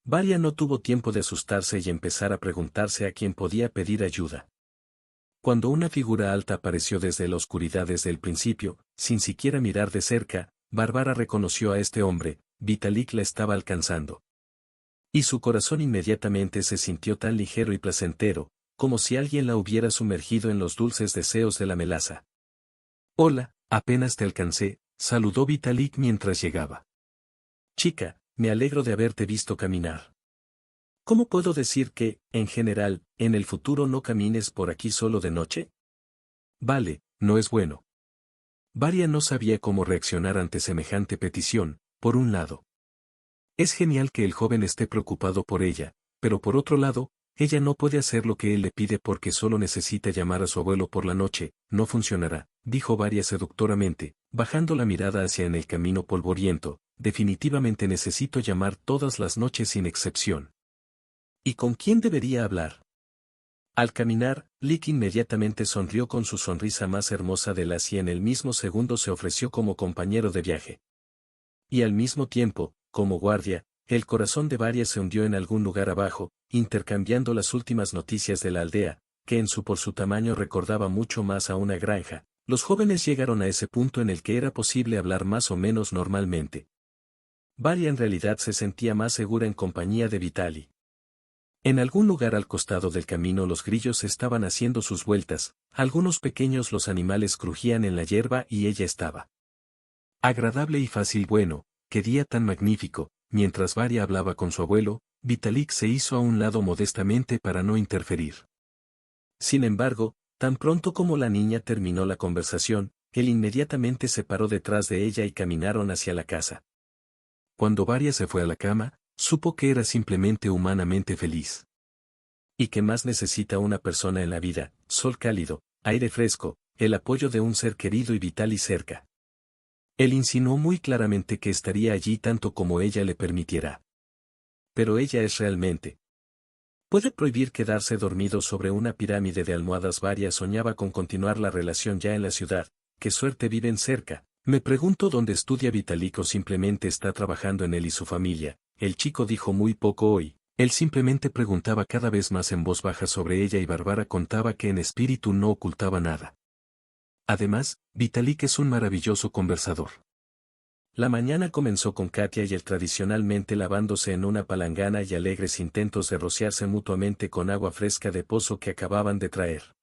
Varia no tuvo tiempo de asustarse y empezar a preguntarse a quién podía pedir ayuda. Cuando una figura alta apareció desde la oscuridad desde el principio, sin siquiera mirar de cerca, Bárbara reconoció a este hombre. Vitalik la estaba alcanzando. Y su corazón inmediatamente se sintió tan ligero y placentero, como si alguien la hubiera sumergido en los dulces deseos de la melaza. Hola, apenas te alcancé, saludó Vitalik mientras llegaba. Chica, me alegro de haberte visto caminar. ¿Cómo puedo decir que, en general, en el futuro no camines por aquí solo de noche? Vale, no es bueno. Varia no sabía cómo reaccionar ante semejante petición, por un lado. Es genial que el joven esté preocupado por ella, pero por otro lado, ella no puede hacer lo que él le pide porque solo necesita llamar a su abuelo por la noche, no funcionará, dijo Varia seductoramente, bajando la mirada hacia en el camino polvoriento, definitivamente necesito llamar todas las noches sin excepción. ¿Y con quién debería hablar? Al caminar, Lick inmediatamente sonrió con su sonrisa más hermosa de las y en el mismo segundo se ofreció como compañero de viaje. Y al mismo tiempo, como guardia, el corazón de Varia se hundió en algún lugar abajo, intercambiando las últimas noticias de la aldea, que por su tamaño recordaba mucho más a una granja. Los jóvenes llegaron a ese punto en el que era posible hablar más o menos normalmente. Varia en realidad se sentía más segura en compañía de Vitali. En algún lugar al costado del camino los grillos estaban haciendo sus vueltas, algunos pequeños los animales crujían en la hierba y ella estaba. Agradable y fácil. Bueno, qué día tan magnífico. Mientras Varia hablaba con su abuelo, Vitalik se hizo a un lado modestamente para no interferir. Sin embargo, tan pronto como la niña terminó la conversación, él inmediatamente se paró detrás de ella y caminaron hacia la casa. Cuando Varia se fue a la cama, supo que era simplemente humanamente feliz. ¿Y qué más necesita una persona en la vida? Sol cálido, aire fresco, el apoyo de un ser querido y vital y cerca. Él insinuó muy claramente que estaría allí tanto como ella le permitiera. Pero ella es realmente. ¿Puede prohibir quedarse dormido sobre una pirámide de almohadas? Varia soñaba con continuar la relación ya en la ciudad. ¿Qué suerte viven cerca? Me pregunto dónde estudia Vitalik o simplemente está trabajando en él y su familia. El chico dijo muy poco hoy. Él simplemente preguntaba cada vez más en voz baja sobre ella y Bárbara contaba que en espíritu no ocultaba nada. Además, Vitalik es un maravilloso conversador. La mañana comenzó con Katia y él tradicionalmente lavándose en una palangana y alegres intentos de rociarse mutuamente con agua fresca de pozo que acababan de traer.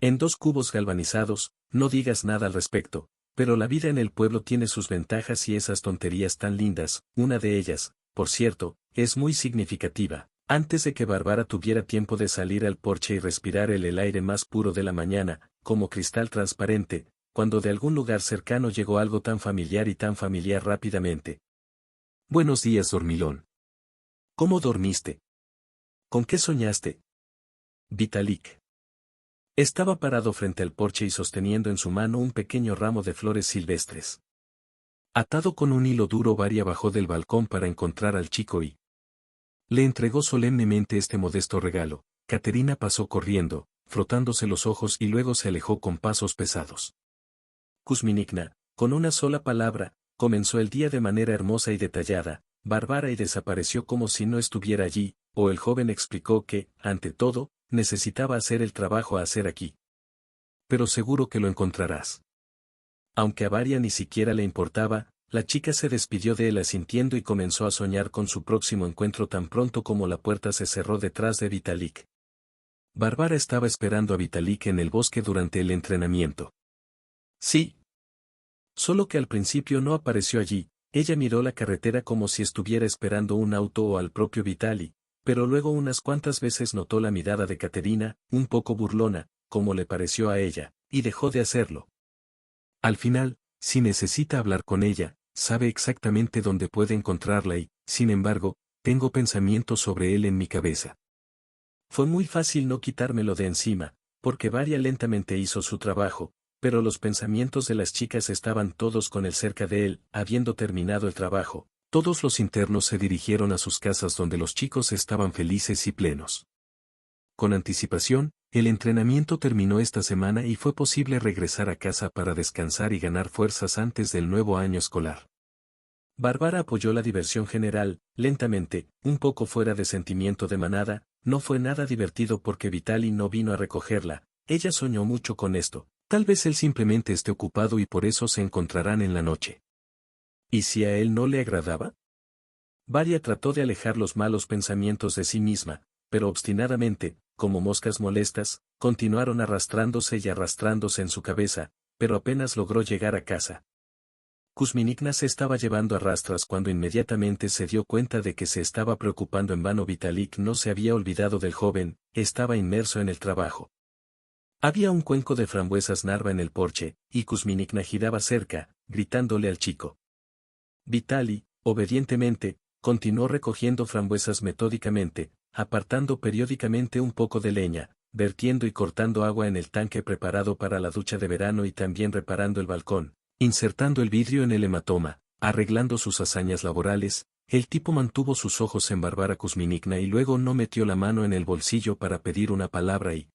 En 2 cubos galvanizados, no digas nada al respecto, pero la vida en el pueblo tiene sus ventajas y esas tonterías tan lindas, una de ellas, por cierto, es muy significativa. Antes de que Bárbara tuviera tiempo de salir al porche y respirar el aire más puro de la mañana, como cristal transparente, cuando de algún lugar cercano llegó algo tan familiar y tan familiar rápidamente. Buenos días, dormilón. ¿Cómo dormiste? ¿Con qué soñaste? Vitalik. Estaba parado frente al porche y sosteniendo en su mano un pequeño ramo de flores silvestres. Atado con un hilo duro, Varia bajó del balcón para encontrar al chico y le entregó solemnemente este modesto regalo. Caterina pasó corriendo, frotándose los ojos y luego se alejó con pasos pesados. Kuzminigna, con una sola palabra, comenzó el día de manera hermosa y detallada, bárbara y desapareció como si no estuviera allí, o el joven explicó que, ante todo, necesitaba hacer el trabajo a hacer aquí. Pero seguro que lo encontrarás. Aunque a Varia ni siquiera le importaba, la chica se despidió de él asintiendo y comenzó a soñar con su próximo encuentro tan pronto como la puerta se cerró detrás de Vitalik. Bárbara estaba esperando a Vitalik en el bosque durante el entrenamiento. Sí. Solo que al principio no apareció allí, ella miró la carretera como si estuviera esperando un auto o al propio Vitali, pero luego unas cuantas veces notó la mirada de Caterina, un poco burlona, como le pareció a ella, y dejó de hacerlo. Al final, si necesita hablar con ella, sabe exactamente dónde puede encontrarla y, sin embargo, tengo pensamientos sobre él en mi cabeza. Fue muy fácil no quitármelo de encima, porque Varia lentamente hizo su trabajo, pero los pensamientos de las chicas estaban todos con él cerca de él. Habiendo terminado el trabajo, todos los internos se dirigieron a sus casas donde los chicos estaban felices y plenos. Con anticipación, el entrenamiento terminó esta semana y fue posible regresar a casa para descansar y ganar fuerzas antes del nuevo año escolar. Bárbara apoyó la diversión general, lentamente, un poco fuera de sentimiento de manada. No fue nada divertido porque Vitali no vino a recogerla. Ella soñó mucho con esto. Tal vez él simplemente esté ocupado y por eso se encontrarán en la noche. ¿Y si a él no le agradaba? Varia trató de alejar los malos pensamientos de sí misma, pero obstinadamente, como moscas molestas, continuaron arrastrándose y arrastrándose en su cabeza, pero apenas logró llegar a casa. Kuzminikna se estaba llevando a rastras cuando inmediatamente se dio cuenta de que se estaba preocupando en vano. Vitalik no se había olvidado del joven, estaba inmerso en el trabajo. Había un cuenco de frambuesas narva en el porche, y Kuzminikna giraba cerca, gritándole al chico. Vitali, obedientemente, continuó recogiendo frambuesas metódicamente, apartando periódicamente un poco de leña, vertiendo y cortando agua en el tanque preparado para la ducha de verano y también reparando el balcón, insertando el vidrio en el hematoma, arreglando sus hazañas laborales. El tipo mantuvo sus ojos en Bárbara Kuzminikna y luego no metió la mano en el bolsillo para pedir una palabra y...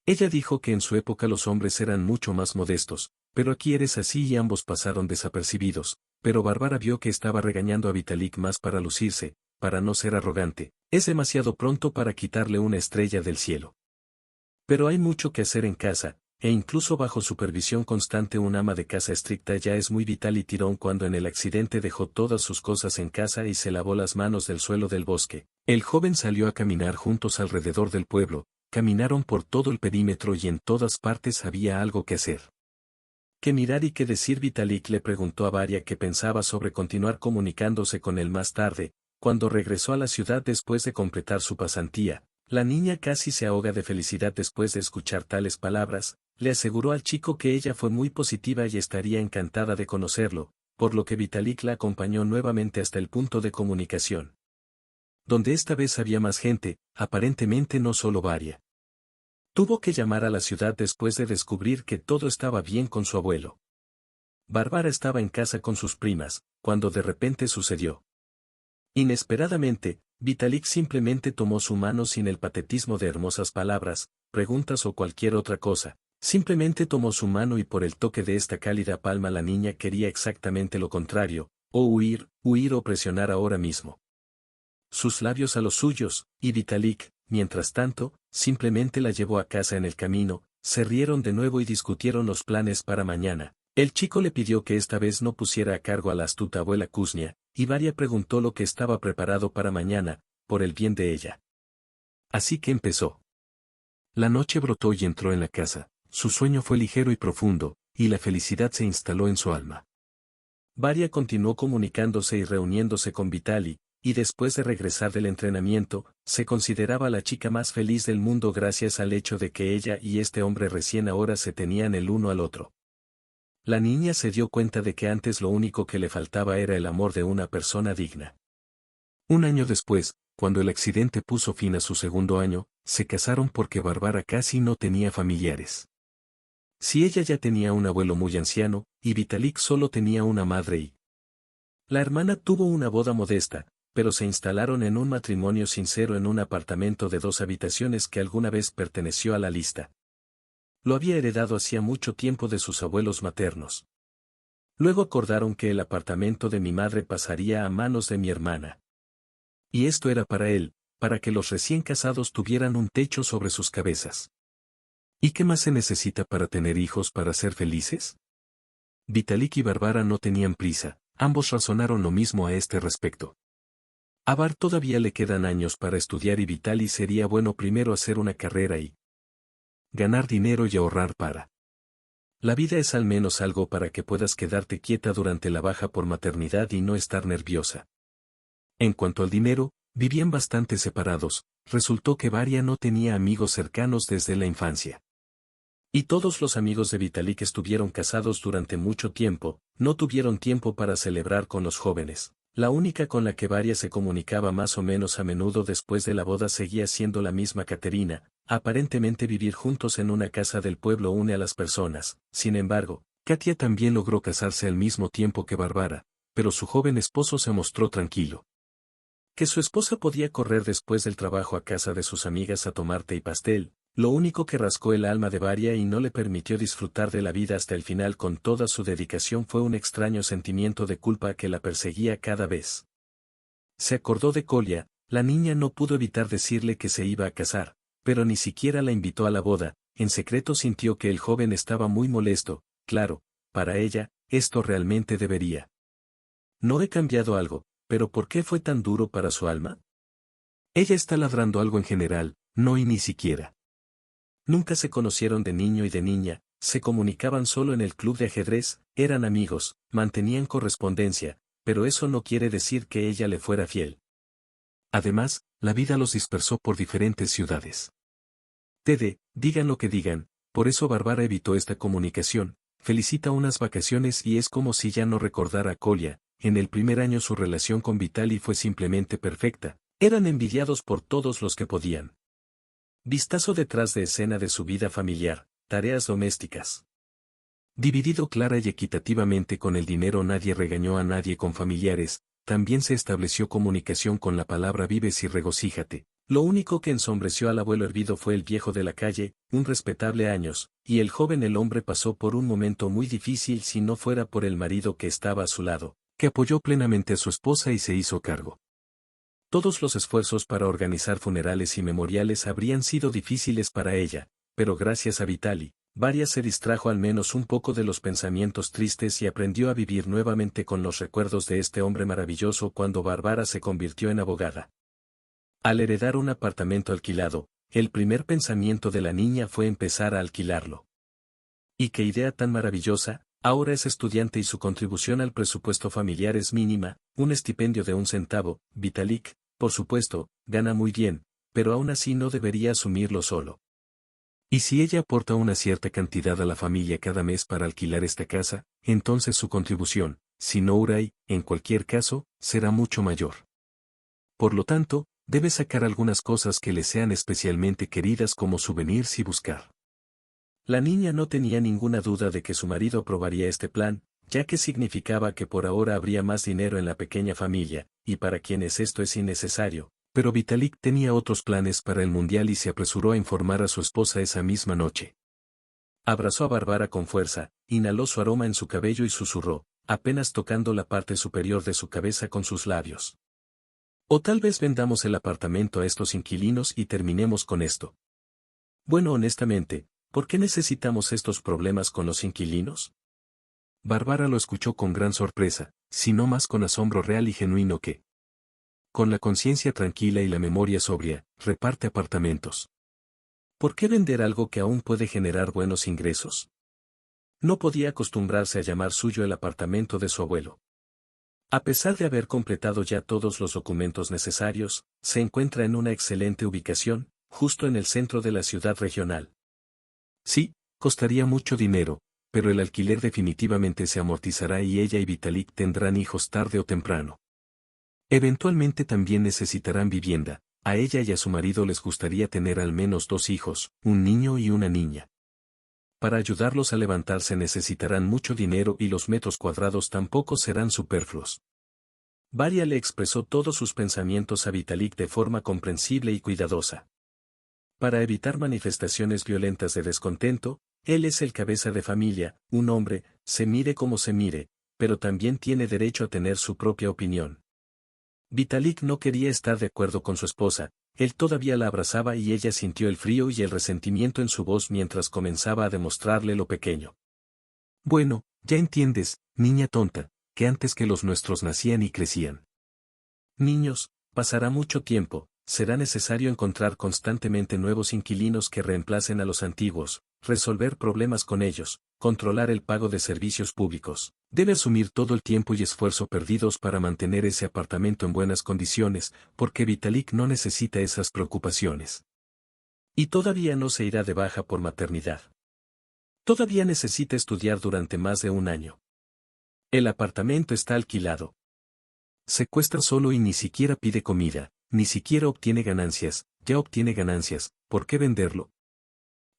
Ella dijo que en su época los hombres eran mucho más modestos, pero aquí eres así y ambos pasaron desapercibidos, pero Bárbara vio que estaba regañando a Vitalik más para lucirse, para no ser arrogante, es demasiado pronto para quitarle una estrella del cielo. Pero hay mucho que hacer en casa, e incluso bajo supervisión constante un ama de casa estricta ya es muy vital y tirón. Cuando en el accidente dejó todas sus cosas en casa y se lavó las manos del suelo del bosque, el joven salió a caminar juntos alrededor del pueblo. Caminaron por todo el perímetro y en todas partes había algo que hacer. ¿Qué mirar y qué decir? Vitalik le preguntó a Varia qué pensaba sobre continuar comunicándose con él más tarde, cuando regresó a la ciudad después de completar su pasantía. La niña casi se ahoga de felicidad después de escuchar tales palabras, le aseguró al chico que ella fue muy positiva y estaría encantada de conocerlo, por lo que Vitalik la acompañó nuevamente hasta el punto de comunicación. Donde esta vez había más gente, aparentemente no solo Varia. Tuvo que llamar a la ciudad después de descubrir que todo estaba bien con su abuelo. Bárbara estaba en casa con sus primas, cuando de repente sucedió. Inesperadamente, Vitalik simplemente tomó su mano sin el patetismo de hermosas palabras, preguntas o cualquier otra cosa. Simplemente tomó su mano y por el toque de esta cálida palma la niña quería exactamente lo contrario, o huir o presionar ahora mismo sus labios a los suyos, y Vitalik, mientras tanto, simplemente la llevó a casa. En el camino, se rieron de nuevo y discutieron los planes para mañana. El chico le pidió que esta vez no pusiera a cargo a la astuta abuela Kuznia, y Varia preguntó lo que estaba preparado para mañana, por el bien de ella. Así que empezó. La noche brotó y entró en la casa, su sueño fue ligero y profundo, y la felicidad se instaló en su alma. Varia continuó comunicándose y reuniéndose con Vitali, y después de regresar del entrenamiento, se consideraba la chica más feliz del mundo gracias al hecho de que ella y este hombre recién ahora se tenían el uno al otro. La niña se dio cuenta de que antes lo único que le faltaba era el amor de una persona digna. Un año después, cuando el accidente puso fin a su segundo año, se casaron porque Bárbara casi no tenía familiares. Si ella ya tenía un abuelo muy anciano, y Vitalik solo tenía una madre y... La hermana tuvo una boda modesta, pero se instalaron en un matrimonio sincero en un apartamento de 2 habitaciones que alguna vez perteneció a la lista. Lo había heredado hacía mucho tiempo de sus abuelos maternos. Luego acordaron que el apartamento de mi madre pasaría a manos de mi hermana. Y esto era para él, para que los recién casados tuvieran un techo sobre sus cabezas. ¿Y qué más se necesita para tener hijos para ser felices? Vitalik y Bárbara no tenían prisa, ambos razonaron lo mismo a este respecto. A Bar todavía le quedan años para estudiar y Vitali sería bueno primero hacer una carrera y ganar dinero y ahorrar para. La vida es al menos algo para que puedas quedarte quieta durante la baja por maternidad y no estar nerviosa. En cuanto al dinero, vivían bastante separados, resultó que Varia no tenía amigos cercanos desde la infancia. Y todos los amigos de Vitalik estuvieron casados durante mucho tiempo, no tuvieron tiempo para celebrar con los jóvenes. La única con la que Varia se comunicaba más o menos a menudo después de la boda seguía siendo la misma Caterina. Aparentemente vivir juntos en una casa del pueblo une a las personas. Sin embargo, Katia también logró casarse al mismo tiempo que Bárbara, pero su joven esposo se mostró tranquilo. Que su esposa podía correr después del trabajo a casa de sus amigas a tomar té y pastel, lo único que rascó el alma de Varia y no le permitió disfrutar de la vida hasta el final con toda su dedicación fue un extraño sentimiento de culpa que la perseguía cada vez. Se acordó de Kolya, la niña no pudo evitar decirle que se iba a casar, pero ni siquiera la invitó a la boda. En secreto sintió que el joven estaba muy molesto. Claro, para ella, esto realmente debería. No he cambiado algo, pero ¿por qué fue tan duro para su alma? Ella está ladrando algo en general, no y ni siquiera. Nunca se conocieron de niño y de niña, se comunicaban solo en el club de ajedrez, eran amigos, mantenían correspondencia, pero eso no quiere decir que ella le fuera fiel. Además, la vida los dispersó por diferentes ciudades. Digan lo que digan, por eso Bárbara evitó esta comunicación, felicita unas vacaciones y es como si ya no recordara a Kolya. En el primer año su relación con Vitali fue simplemente perfecta, eran envidiados por todos los que podían. Vistazo detrás de escena de su vida familiar, tareas domésticas. Dividido clara y equitativamente con el dinero, nadie regañó a nadie con familiares, también se estableció comunicación con la palabra vives y regocíjate. Lo único que ensombreció al abuelo hervido fue el viejo de la calle, un respetable años, y el joven el hombre pasó por un momento muy difícil si no fuera por el marido que estaba a su lado, que apoyó plenamente a su esposa y se hizo cargo. Todos los esfuerzos para organizar funerales y memoriales habrían sido difíciles para ella, pero gracias a Vitali, Varia se distrajo al menos un poco de los pensamientos tristes y aprendió a vivir nuevamente con los recuerdos de este hombre maravilloso cuando Bárbara se convirtió en abogada. Al heredar un apartamento alquilado, el primer pensamiento de la niña fue empezar a alquilarlo. ¡Y qué idea tan maravillosa! Ahora es estudiante y su contribución al presupuesto familiar es mínima, un estipendio de 1 centavo. Vitalik, por supuesto, gana muy bien, pero aún así no debería asumirlo solo. Y si ella aporta una cierta cantidad a la familia cada mes para alquilar esta casa, entonces su contribución, si no Uray, en cualquier caso, será mucho mayor. Por lo tanto, debe sacar algunas cosas que le sean especialmente queridas como souvenirs y buscar. La niña no tenía ninguna duda de que su marido aprobaría este plan, ya que significaba que por ahora habría más dinero en la pequeña familia, y para quienes esto es innecesario. Pero Vitalik tenía otros planes para el mundial y se apresuró a informar a su esposa esa misma noche. Abrazó a Bárbara con fuerza, inhaló su aroma en su cabello y susurró, apenas tocando la parte superior de su cabeza con sus labios. O tal vez vendamos el apartamento a estos inquilinos y terminemos con esto. Bueno, honestamente, ¿por qué necesitamos estos problemas con los inquilinos? Bárbara lo escuchó con gran sorpresa, sino más con asombro real y genuino que, con la conciencia tranquila y la memoria sobria, reparte apartamentos. ¿Por qué vender algo que aún puede generar buenos ingresos? No podía acostumbrarse a llamar suyo el apartamento de su abuelo. A pesar de haber completado ya todos los documentos necesarios, se encuentra en una excelente ubicación, justo en el centro de la ciudad regional. Sí, costaría mucho dinero, pero el alquiler definitivamente se amortizará y ella y Vitalik tendrán hijos tarde o temprano. Eventualmente también necesitarán vivienda, a ella y a su marido les gustaría tener al menos 2 hijos, un niño y una niña. Para ayudarlos a levantarse necesitarán mucho dinero y los metros cuadrados tampoco serán superfluos. Varia le expresó todos sus pensamientos a Vitalik de forma comprensible y cuidadosa. Para evitar manifestaciones violentas de descontento, él es el cabeza de familia, un hombre, se mire como se mire, pero también tiene derecho a tener su propia opinión. Vitalik no quería estar de acuerdo con su esposa, él todavía la abrazaba y ella sintió el frío y el resentimiento en su voz mientras comenzaba a demostrarle lo pequeño. Bueno, ya entiendes, niña tonta, que antes que los nuestros nacían y crecían. Niños, pasará mucho tiempo, será necesario encontrar constantemente nuevos inquilinos que reemplacen a los antiguos, resolver problemas con ellos, controlar el pago de servicios públicos. Debe asumir todo el tiempo y esfuerzo perdidos para mantener ese apartamento en buenas condiciones, porque Vitalik no necesita esas preocupaciones. Y todavía no se irá de baja por maternidad. Todavía necesita estudiar durante más de 1 año. El apartamento está alquilado. Secuestra solo y ni siquiera pide comida, ni siquiera obtiene ganancias, ya obtiene ganancias, ¿por qué venderlo?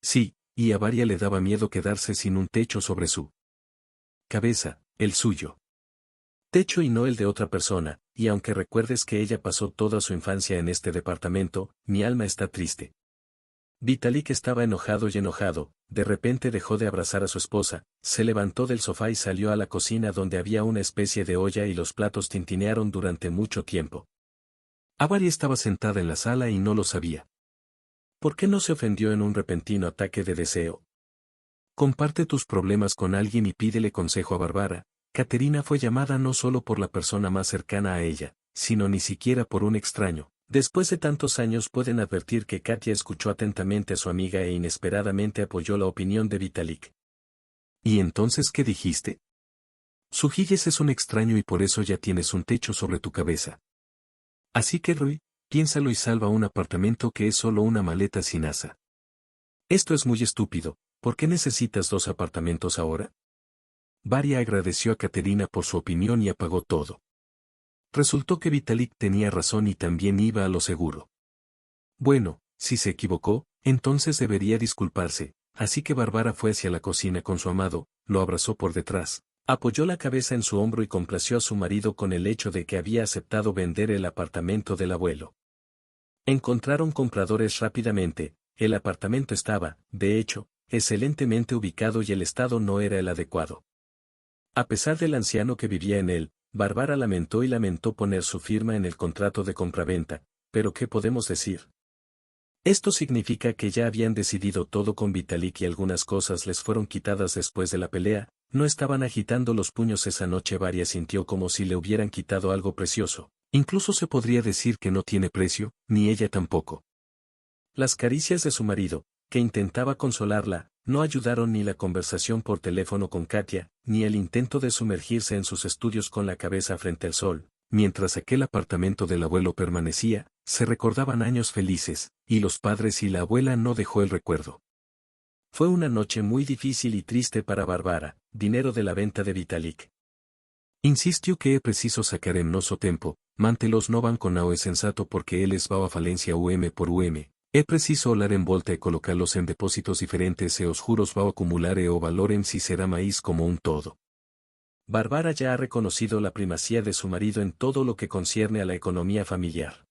Sí, y a Varia le daba miedo quedarse sin un techo sobre su cabeza, el suyo. Techo y no el de otra persona, y aunque recuerdes que ella pasó toda su infancia en este departamento, mi alma está triste. Vitalik estaba enojado y enojado, de repente dejó de abrazar a su esposa, se levantó del sofá y salió a la cocina donde había una especie de olla y los platos tintinearon durante mucho tiempo. Avari estaba sentada en la sala y no lo sabía. ¿Por qué no se ofendió en un repentino ataque de deseo? Comparte tus problemas con alguien y pídele consejo a Bárbara. Caterina fue llamada no solo por la persona más cercana a ella, sino ni siquiera por un extraño. Después de tantos años pueden advertir que Katia escuchó atentamente a su amiga e inesperadamente apoyó la opinión de Vitalik. ¿Y entonces qué dijiste? Sujilles es un extraño y por eso ya tienes un techo sobre tu cabeza. Así que Roy, piénsalo y salva un apartamento que es solo una maleta sin asa. Esto es muy estúpido, ¿por qué necesitas 2 apartamentos ahora? Varia agradeció a Caterina por su opinión y apagó todo. Resultó que Vitalik tenía razón y también iba a lo seguro. Bueno, si se equivocó, entonces debería disculparse, así que Bárbara fue hacia la cocina con su amado, lo abrazó por detrás, apoyó la cabeza en su hombro y complació a su marido con el hecho de que había aceptado vender el apartamento del abuelo. Encontraron compradores rápidamente, el apartamento estaba, de hecho, excelentemente ubicado y el estado no era el adecuado. A pesar del anciano que vivía en él, Bárbara lamentó poner su firma en el contrato de compraventa, pero ¿qué podemos decir? Esto significa que ya habían decidido todo con Vitalik y algunas cosas les fueron quitadas después de la pelea, no estaban agitando los puños esa noche. Varia sintió como si le hubieran quitado algo precioso, incluso se podría decir que no tiene precio, ni ella tampoco. Las caricias de su marido, que intentaba consolarla, no ayudaron ni la conversación por teléfono con Katia, ni el intento de sumergirse en sus estudios con la cabeza frente al sol. Mientras aquel apartamento del abuelo permanecía, se recordaban años felices, y los padres y la abuela no dejó el recuerdo. Fue una noche muy difícil y triste para Bárbara, dinero de la venta de Vitalik. Insistió que é preciso sacar en nosso tempo, mantelos no van con é sensato porque eles vão a falencia por é preciso olar en volta e colocarlos en depósitos diferentes e os juros vão acumular e o valorem si será maíz como un todo. Bárbara ya ha reconocido la primacía de su marido en todo lo que concierne a la economía familiar.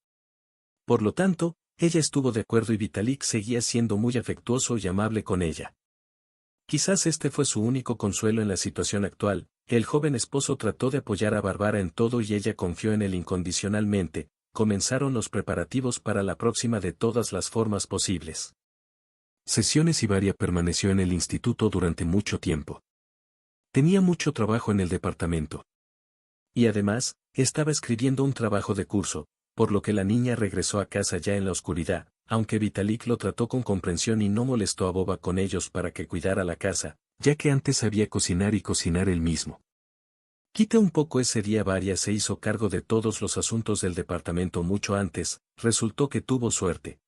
Por lo tanto, ella estuvo de acuerdo y Vitalik seguía siendo muy afectuoso y amable con ella. Quizás este fue su único consuelo en la situación actual. El joven esposo trató de apoyar a Bárbara en todo y ella confió en él incondicionalmente. Comenzaron los preparativos para la próxima de todas las formas posibles. Sesiones y Varia permaneció en el instituto durante mucho tiempo. Tenía mucho trabajo en el departamento. Y además, estaba escribiendo un trabajo de curso, por lo que la niña regresó a casa ya en la oscuridad, aunque Vitalik lo trató con comprensión y no molestó a Boba con ellos para que cuidara la casa, ya que antes sabía cocinar y cocinar él mismo. Quita un poco ese día. Varia se hizo cargo de todos los asuntos del departamento mucho antes, resultó que tuvo suerte.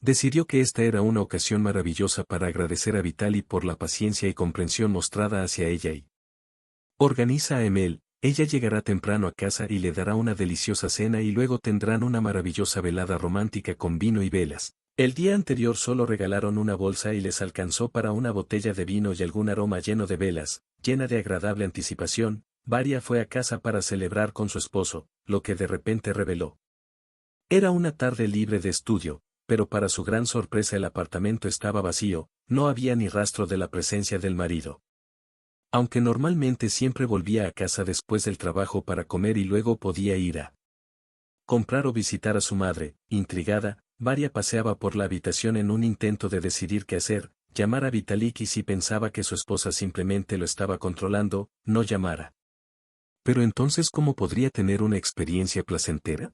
Decidió que esta era una ocasión maravillosa para agradecer a Vitali por la paciencia y comprensión mostrada hacia ella y organiza a Emel. Ella llegará temprano a casa y le dará una deliciosa cena y luego tendrán una maravillosa velada romántica con vino y velas. El día anterior solo regalaron una bolsa y les alcanzó para una botella de vino y algún aroma lleno de velas, llena de agradable anticipación. Varia fue a casa para celebrar con su esposo, lo que de repente reveló. Era una tarde libre de estudio, pero para su gran sorpresa el apartamento estaba vacío, no había ni rastro de la presencia del marido. Aunque normalmente siempre volvía a casa después del trabajo para comer y luego podía ir a comprar o visitar a su madre, intrigada, Varia paseaba por la habitación en un intento de decidir qué hacer, llamar a Vitalik y si pensaba que su esposa simplemente lo estaba controlando, no llamara. Pero entonces ¿cómo podría tener una experiencia placentera?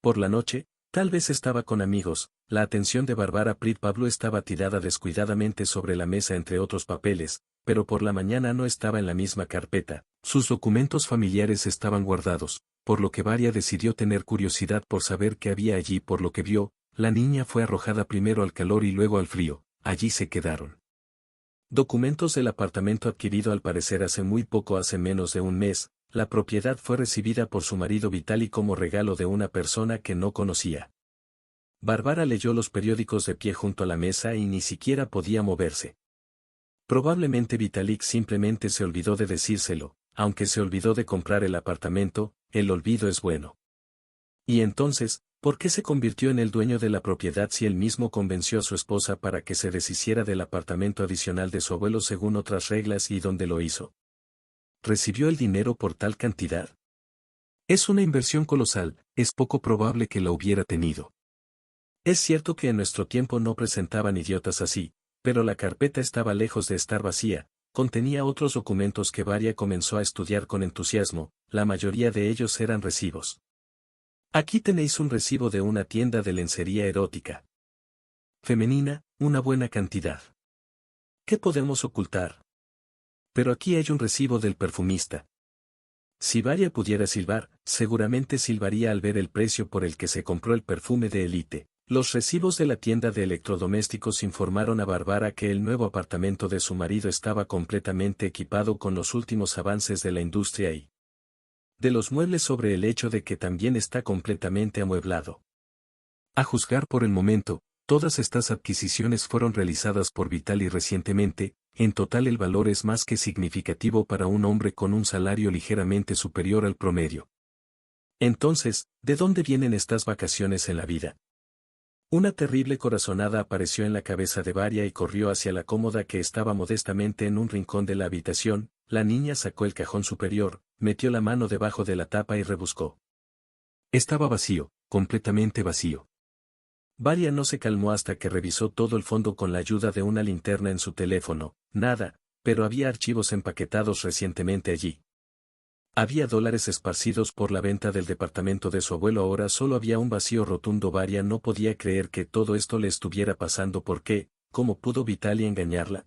Por la noche, tal vez estaba con amigos, la atención de Bárbara Prit Pablo estaba tirada descuidadamente sobre la mesa entre otros papeles, pero por la mañana no estaba en la misma carpeta, sus documentos familiares estaban guardados, por lo que Varia decidió tener curiosidad por saber qué había allí. Por lo que vio, la niña fue arrojada primero al calor y luego al frío, allí se quedaron. Documentos del apartamento adquirido al parecer hace muy poco, hace menos de un mes. La propiedad fue recibida por su marido Vitali como regalo de una persona que no conocía. Bárbara leyó los periódicos de pie junto a la mesa y ni siquiera podía moverse. Probablemente Vitalik simplemente se olvidó de decírselo, aunque se olvidó de comprar el apartamento, el olvido es bueno. Y entonces, ¿por qué se convirtió en el dueño de la propiedad si él mismo convenció a su esposa para que se deshiciera del apartamento adicional de su abuelo según otras reglas y dónde lo hizo? ¿Recibió el dinero por tal cantidad? Es una inversión colosal, es poco probable que la hubiera tenido. Es cierto que en nuestro tiempo no presentaban idiotas así, pero la carpeta estaba lejos de estar vacía, contenía otros documentos que Varia comenzó a estudiar con entusiasmo, la mayoría de ellos eran recibos. Aquí tenéis un recibo de una tienda de lencería erótica femenina, una buena cantidad. ¿Qué podemos ocultar? Pero aquí hay un recibo del perfumista. Si Varia pudiera silbar, seguramente silbaría al ver el precio por el que se compró el perfume de élite. Los recibos de la tienda de electrodomésticos informaron a Bárbara que el nuevo apartamento de su marido estaba completamente equipado con los últimos avances de la industria y de los muebles, sobre el hecho de que también está completamente amueblado. A juzgar por el momento, todas estas adquisiciones fueron realizadas por Vitali recientemente. En total el valor es más que significativo para un hombre con un salario ligeramente superior al promedio. Entonces, ¿de dónde vienen estas vacaciones en la vida? Una terrible corazonada apareció en la cabeza de Varia y corrió hacia la cómoda que estaba modestamente en un rincón de la habitación. La niña sacó el cajón superior, metió la mano debajo de la tapa y rebuscó. Estaba vacío, completamente vacío. Varia no se calmó hasta que revisó todo el fondo con la ayuda de una linterna en su teléfono. Nada, pero había archivos empaquetados recientemente allí. Había dólares esparcidos por la venta del departamento de su abuelo. Ahora solo había un vacío rotundo. Varia no podía creer que todo esto le estuviera pasando. ¿Por qué? ¿Cómo pudo Vitali engañarla?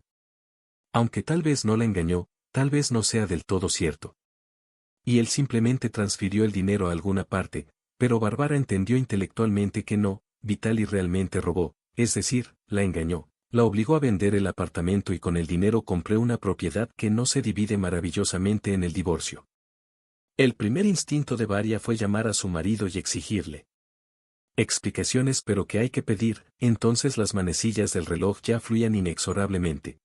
Aunque tal vez no la engañó, tal vez no sea del todo cierto. Y él simplemente transfirió el dinero a alguna parte, pero Bárbara entendió intelectualmente que no. Vitali realmente robó, es decir, la engañó, la obligó a vender el apartamento y con el dinero compré una propiedad que no se divide maravillosamente en el divorcio. El primer instinto de Varia fue llamar a su marido y exigirle explicaciones, pero que hay que pedir. Entonces las manecillas del reloj ya fluían inexorablemente.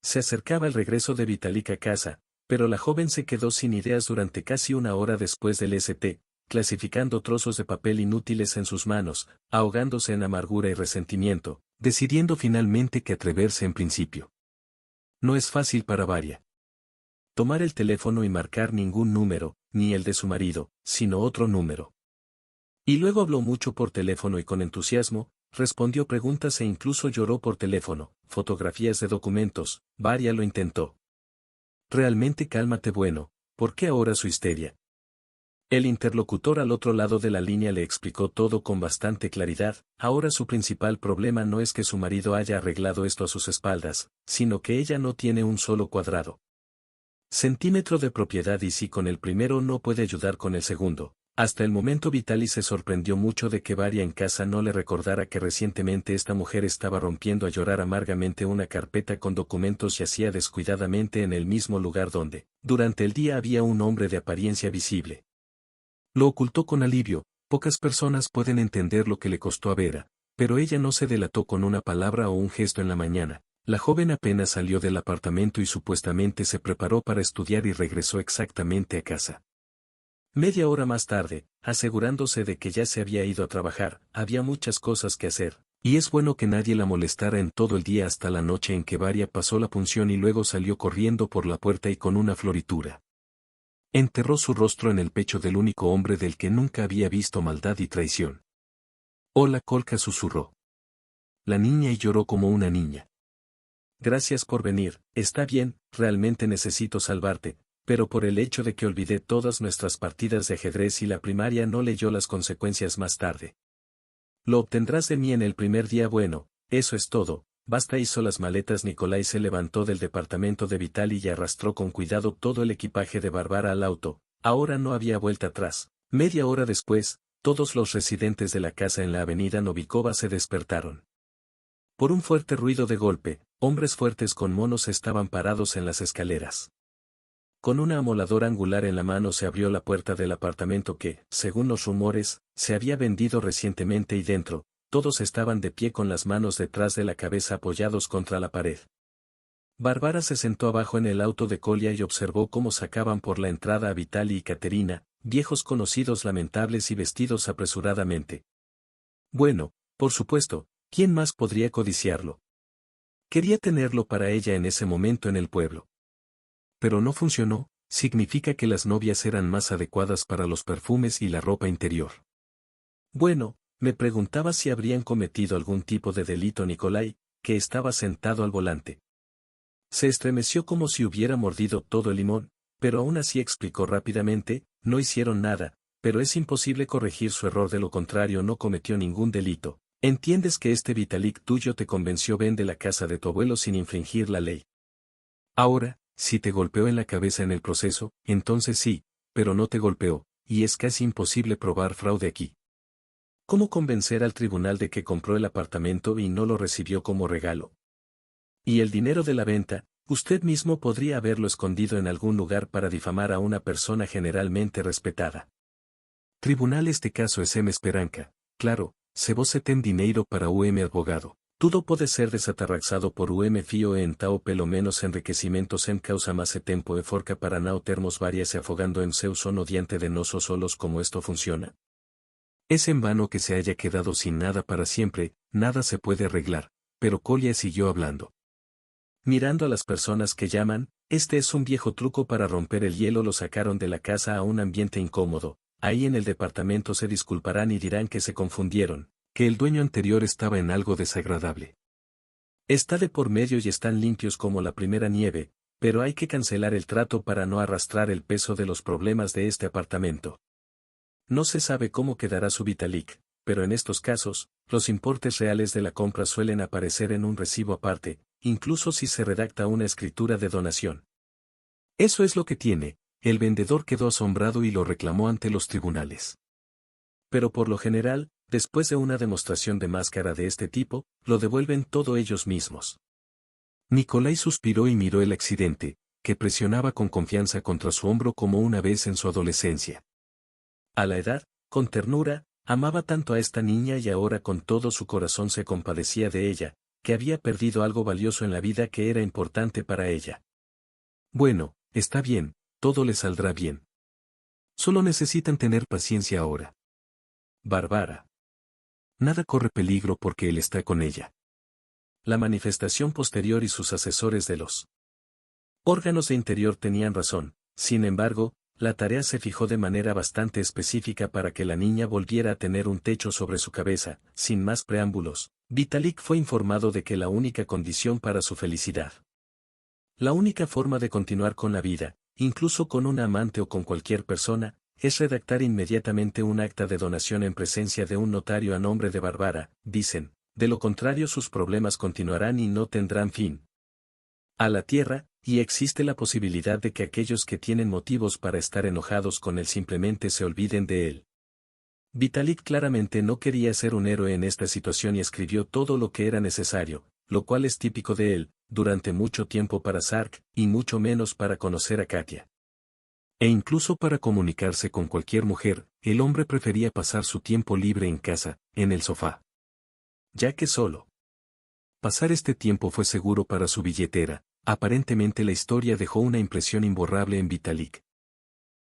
Se acercaba el regreso de Vitalik a casa, pero la joven se quedó sin ideas durante casi una hora después del St. Clasificando trozos de papel inútiles en sus manos, ahogándose en amargura y resentimiento, decidiendo finalmente que atreverse en principio. No es fácil para Varia tomar el teléfono y marcar ningún número, ni el de su marido, sino otro número. Y luego habló mucho por teléfono y con entusiasmo, respondió preguntas e incluso lloró por teléfono. Fotografías de documentos. Varia lo intentó. Realmente cálmate. Bueno, ¿por qué ahora su histeria? El interlocutor al otro lado de la línea le explicó todo con bastante claridad. Ahora su principal problema no es que su marido haya arreglado esto a sus espaldas, sino que ella no tiene un solo cuadrado centímetro de propiedad y si con el primero no puede ayudar con el segundo. Hasta el momento Vitali se sorprendió mucho de que Varia en casa no le recordara que recientemente esta mujer estaba rompiendo a llorar amargamente una carpeta con documentos yacía descuidadamente en el mismo lugar donde, durante el día había un hombre de apariencia visible. Lo ocultó con alivio. Pocas personas pueden entender lo que le costó a Vera, pero ella no se delató con una palabra o un gesto en la mañana. La joven apenas salió del apartamento y supuestamente se preparó para estudiar y regresó exactamente a casa. Media hora más tarde, asegurándose de que ya se había ido a trabajar, había muchas cosas que hacer, y es bueno que nadie la molestara en todo el día hasta la noche en que Varia pasó la punción y luego salió corriendo por la puerta y con una floritura. Enterró su rostro en el pecho del único hombre del que nunca había visto maldad y traición. Hola, Colca, susurró la niña y lloró como una niña. Gracias por venir. Está bien, realmente necesito salvarte, pero por el hecho de que olvidé todas nuestras partidas de ajedrez y la primaria no leyó las consecuencias más tarde. Lo obtendrás de mí en el primer día. Bueno, eso es todo. Basta. Hizo las maletas. Nikolai se levantó del departamento de Vitali y arrastró con cuidado todo el equipaje de Bárbara al auto. Ahora no había vuelta atrás. Media hora después, todos los residentes de la casa en la avenida Novikova se despertaron por un fuerte ruido de golpe. Hombres fuertes con monos estaban parados en las escaleras. Con una amoladora angular en la mano se abrió la puerta del apartamento que, según los rumores, se había vendido recientemente y dentro, todos estaban de pie con las manos detrás de la cabeza apoyados contra la pared. Bárbara se sentó abajo en el auto de Kolia y observó cómo sacaban por la entrada a Vitali y Katerina, viejos conocidos lamentables y vestidos apresuradamente. Bueno, por supuesto, ¿quién más podría codiciarlo? Quería tenerlo para ella en ese momento en el pueblo. Pero no funcionó. Significa que las novias eran más adecuadas para los perfumes y la ropa interior. Bueno, me preguntaba si habrían cometido algún tipo de delito. Nikolai, que estaba sentado al volante, se estremeció como si hubiera mordido todo el limón, pero aún así explicó rápidamente: no hicieron nada, pero es imposible corregir su error, de lo contrario no cometió ningún delito. ¿Entiendes que este Vitalik tuyo te convenció? Vende la casa de tu abuelo sin infringir la ley. Ahora, si te golpeó en la cabeza en el proceso, entonces sí, pero no te golpeó, y es casi imposible probar fraude aquí. ¿Cómo convencer al tribunal de que compró el apartamento y no lo recibió como regalo? Y el dinero de la venta, usted mismo podría haberlo escondido en algún lugar para difamar a una persona generalmente respetada. Tribunal este caso es M. Esperanca, claro, se você tem dinheiro para advogado. Tudo pode ser desatarraxado por fio en tao pelo menos enriquecimento sem causa más tempo e forca para não termos varias se afogando en seu sono diante de nosos solos como esto funciona. Es en vano que se haya quedado sin nada para siempre, nada se puede arreglar, pero Collier siguió hablando. Mirando a las personas que llaman, este es un viejo truco para romper el hielo, lo sacaron de la casa a un ambiente incómodo, ahí en el departamento se disculparán y dirán que se confundieron, que el dueño anterior estaba en algo desagradable. Está de por medio y están limpios como la primera nieve, pero hay que cancelar el trato para no arrastrar el peso de los problemas de este apartamento. No se sabe cómo quedará su Vitalik, pero en estos casos, los importes reales de la compra suelen aparecer en un recibo aparte, incluso si se redacta una escritura de donación. Eso es lo que tiene, el vendedor quedó asombrado y lo reclamó ante los tribunales. Pero por lo general, después de una demostración de máscara de este tipo, lo devuelven todo ellos mismos. Nikolai suspiró y miró el accidente, que presionaba con confianza contra su hombro como una vez en su adolescencia. A la edad, con ternura, amaba tanto a esta niña y ahora con todo su corazón se compadecía de ella, que había perdido algo valioso en la vida que era importante para ella. Bueno, está bien, todo le saldrá bien. Solo necesitan tener paciencia ahora. Bárbara. Nada corre peligro porque él está con ella. La manifestación posterior y sus asesores de los órganos de interior tenían razón, sin embargo, la tarea se fijó de manera bastante específica para que la niña volviera a tener un techo sobre su cabeza, sin más preámbulos. Vitalik fue informado de que la única condición para su felicidad, la única forma de continuar con la vida, incluso con una amante o con cualquier persona, es redactar inmediatamente un acta de donación en presencia de un notario a nombre de Bárbara, dicen, de lo contrario sus problemas continuarán y no tendrán fin. A la tierra, y existe la posibilidad de que aquellos que tienen motivos para estar enojados con él simplemente se olviden de él. Vitalik claramente no quería ser un héroe en esta situación y escribió todo lo que era necesario, lo cual es típico de él, durante mucho tiempo para Sark, y mucho menos para conocer a Katia. E incluso para comunicarse con cualquier mujer, el hombre prefería pasar su tiempo libre en casa, en el sofá. Ya que solo pasar este tiempo fue seguro para su billetera, aparentemente la historia dejó una impresión imborrable en Vitalik.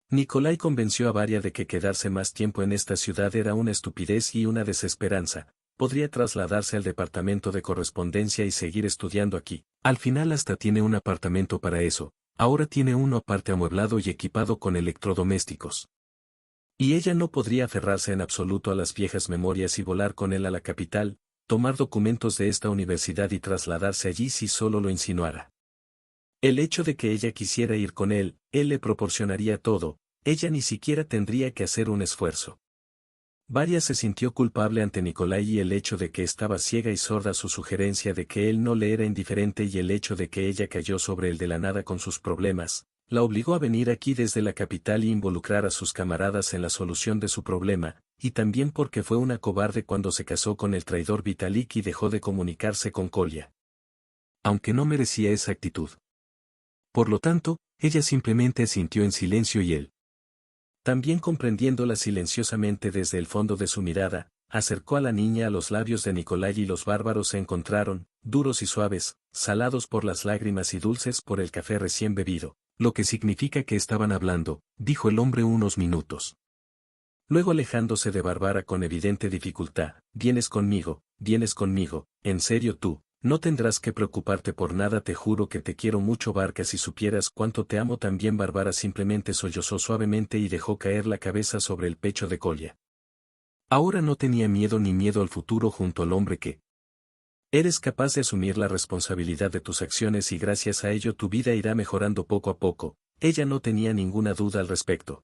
Nikolai convenció a Varia de que quedarse más tiempo en esta ciudad era una estupidez y una desesperanza, podría trasladarse al departamento de correspondencia y seguir estudiando aquí, al final hasta tiene un apartamento para eso, ahora tiene uno aparte amueblado y equipado con electrodomésticos. Y ella no podría aferrarse en absoluto a las viejas memorias y volar con él a la capital, tomar documentos de esta universidad y trasladarse allí si solo lo insinuara. El hecho de que ella quisiera ir con él le proporcionaría todo, ella ni siquiera tendría que hacer un esfuerzo. Varia se sintió culpable ante Nikolai y el hecho de que estaba ciega y sorda a su sugerencia de que él no le era indiferente y el hecho de que ella cayó sobre él de la nada con sus problemas, la obligó a venir aquí desde la capital y involucrar a sus camaradas en la solución de su problema, y también porque fue una cobarde cuando se casó con el traidor Vitalik y dejó de comunicarse con Kolya. Aunque no merecía esa actitud. Por lo tanto, ella simplemente asintió en silencio y él, también comprendiéndola silenciosamente desde el fondo de su mirada, acercó a la niña a los labios de Nikolai y los bárbaros se encontraron, duros y suaves, salados por las lágrimas y dulces por el café recién bebido, lo que significa que estaban hablando, dijo el hombre unos minutos. Luego alejándose de Bárbara con evidente dificultad, vienes conmigo, en serio tú. No tendrás que preocuparte por nada, te juro que te quiero mucho Barca, si supieras cuánto te amo también. Bárbara simplemente sollozó suavemente y dejó caer la cabeza sobre el pecho de Kolya. Ahora no tenía miedo ni miedo al futuro junto al hombre que eres capaz de asumir la responsabilidad de tus acciones y gracias a ello tu vida irá mejorando poco a poco, ella no tenía ninguna duda al respecto.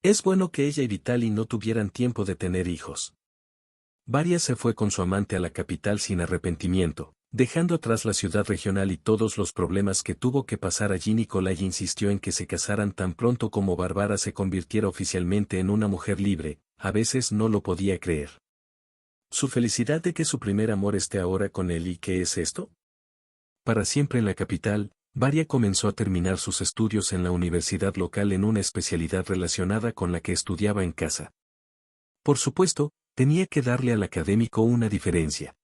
Es bueno que ella y Vitali no tuvieran tiempo de tener hijos. Varia se fue con su amante a la capital sin arrepentimiento, Dejando atrás la ciudad regional y todos los problemas que tuvo que pasar allí, Nikolai insistió en que se casaran tan pronto como Bárbara se convirtiera oficialmente en una mujer libre. A veces no lo podía creer. Su felicidad de que su primer amor esté ahora con él. ¿Y qué es esto? Para siempre en la capital, Varia comenzó a terminar sus estudios en la universidad local en una especialidad relacionada con la que estudiaba en casa. Por supuesto, tenía que darle al académico una diferencia.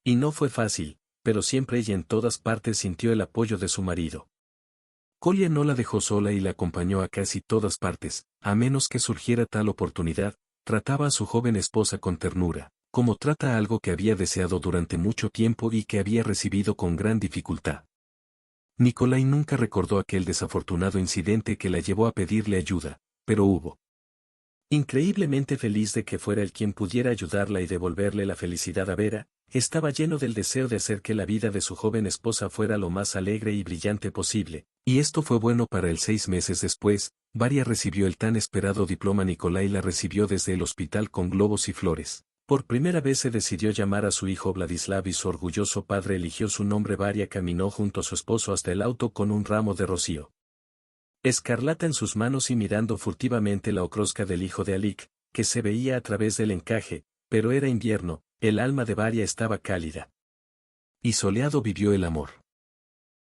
Y no fue fácil, pero siempre ella en todas partes sintió el apoyo de su marido. Kolya no la dejó sola y la acompañó a casi todas partes, a menos que surgiera tal oportunidad. Trataba a su joven esposa con ternura, como trata a algo que había deseado durante mucho tiempo y que había recibido con gran dificultad. Nikolai nunca recordó aquel desafortunado incidente que la llevó a pedirle ayuda, pero hubo. Increíblemente feliz de que fuera él quien pudiera ayudarla y devolverle la felicidad a Vera, estaba lleno del deseo de hacer que la vida de su joven esposa fuera lo más alegre y brillante posible, y esto fue bueno para él. 6 meses después, Varia recibió el tan esperado diploma. Nikolai la recibió desde el hospital con globos y flores. Por primera vez se decidió llamar a su hijo Vladislav y su orgulloso padre eligió su nombre. Varia caminó junto a su esposo hasta el auto con un ramo de rocío escarlata en sus manos y mirando furtivamente la ocrosca del hijo de Alik, que se veía a través del encaje, pero era invierno, el alma de Varia estaba cálida. Y soleado vivió el amor.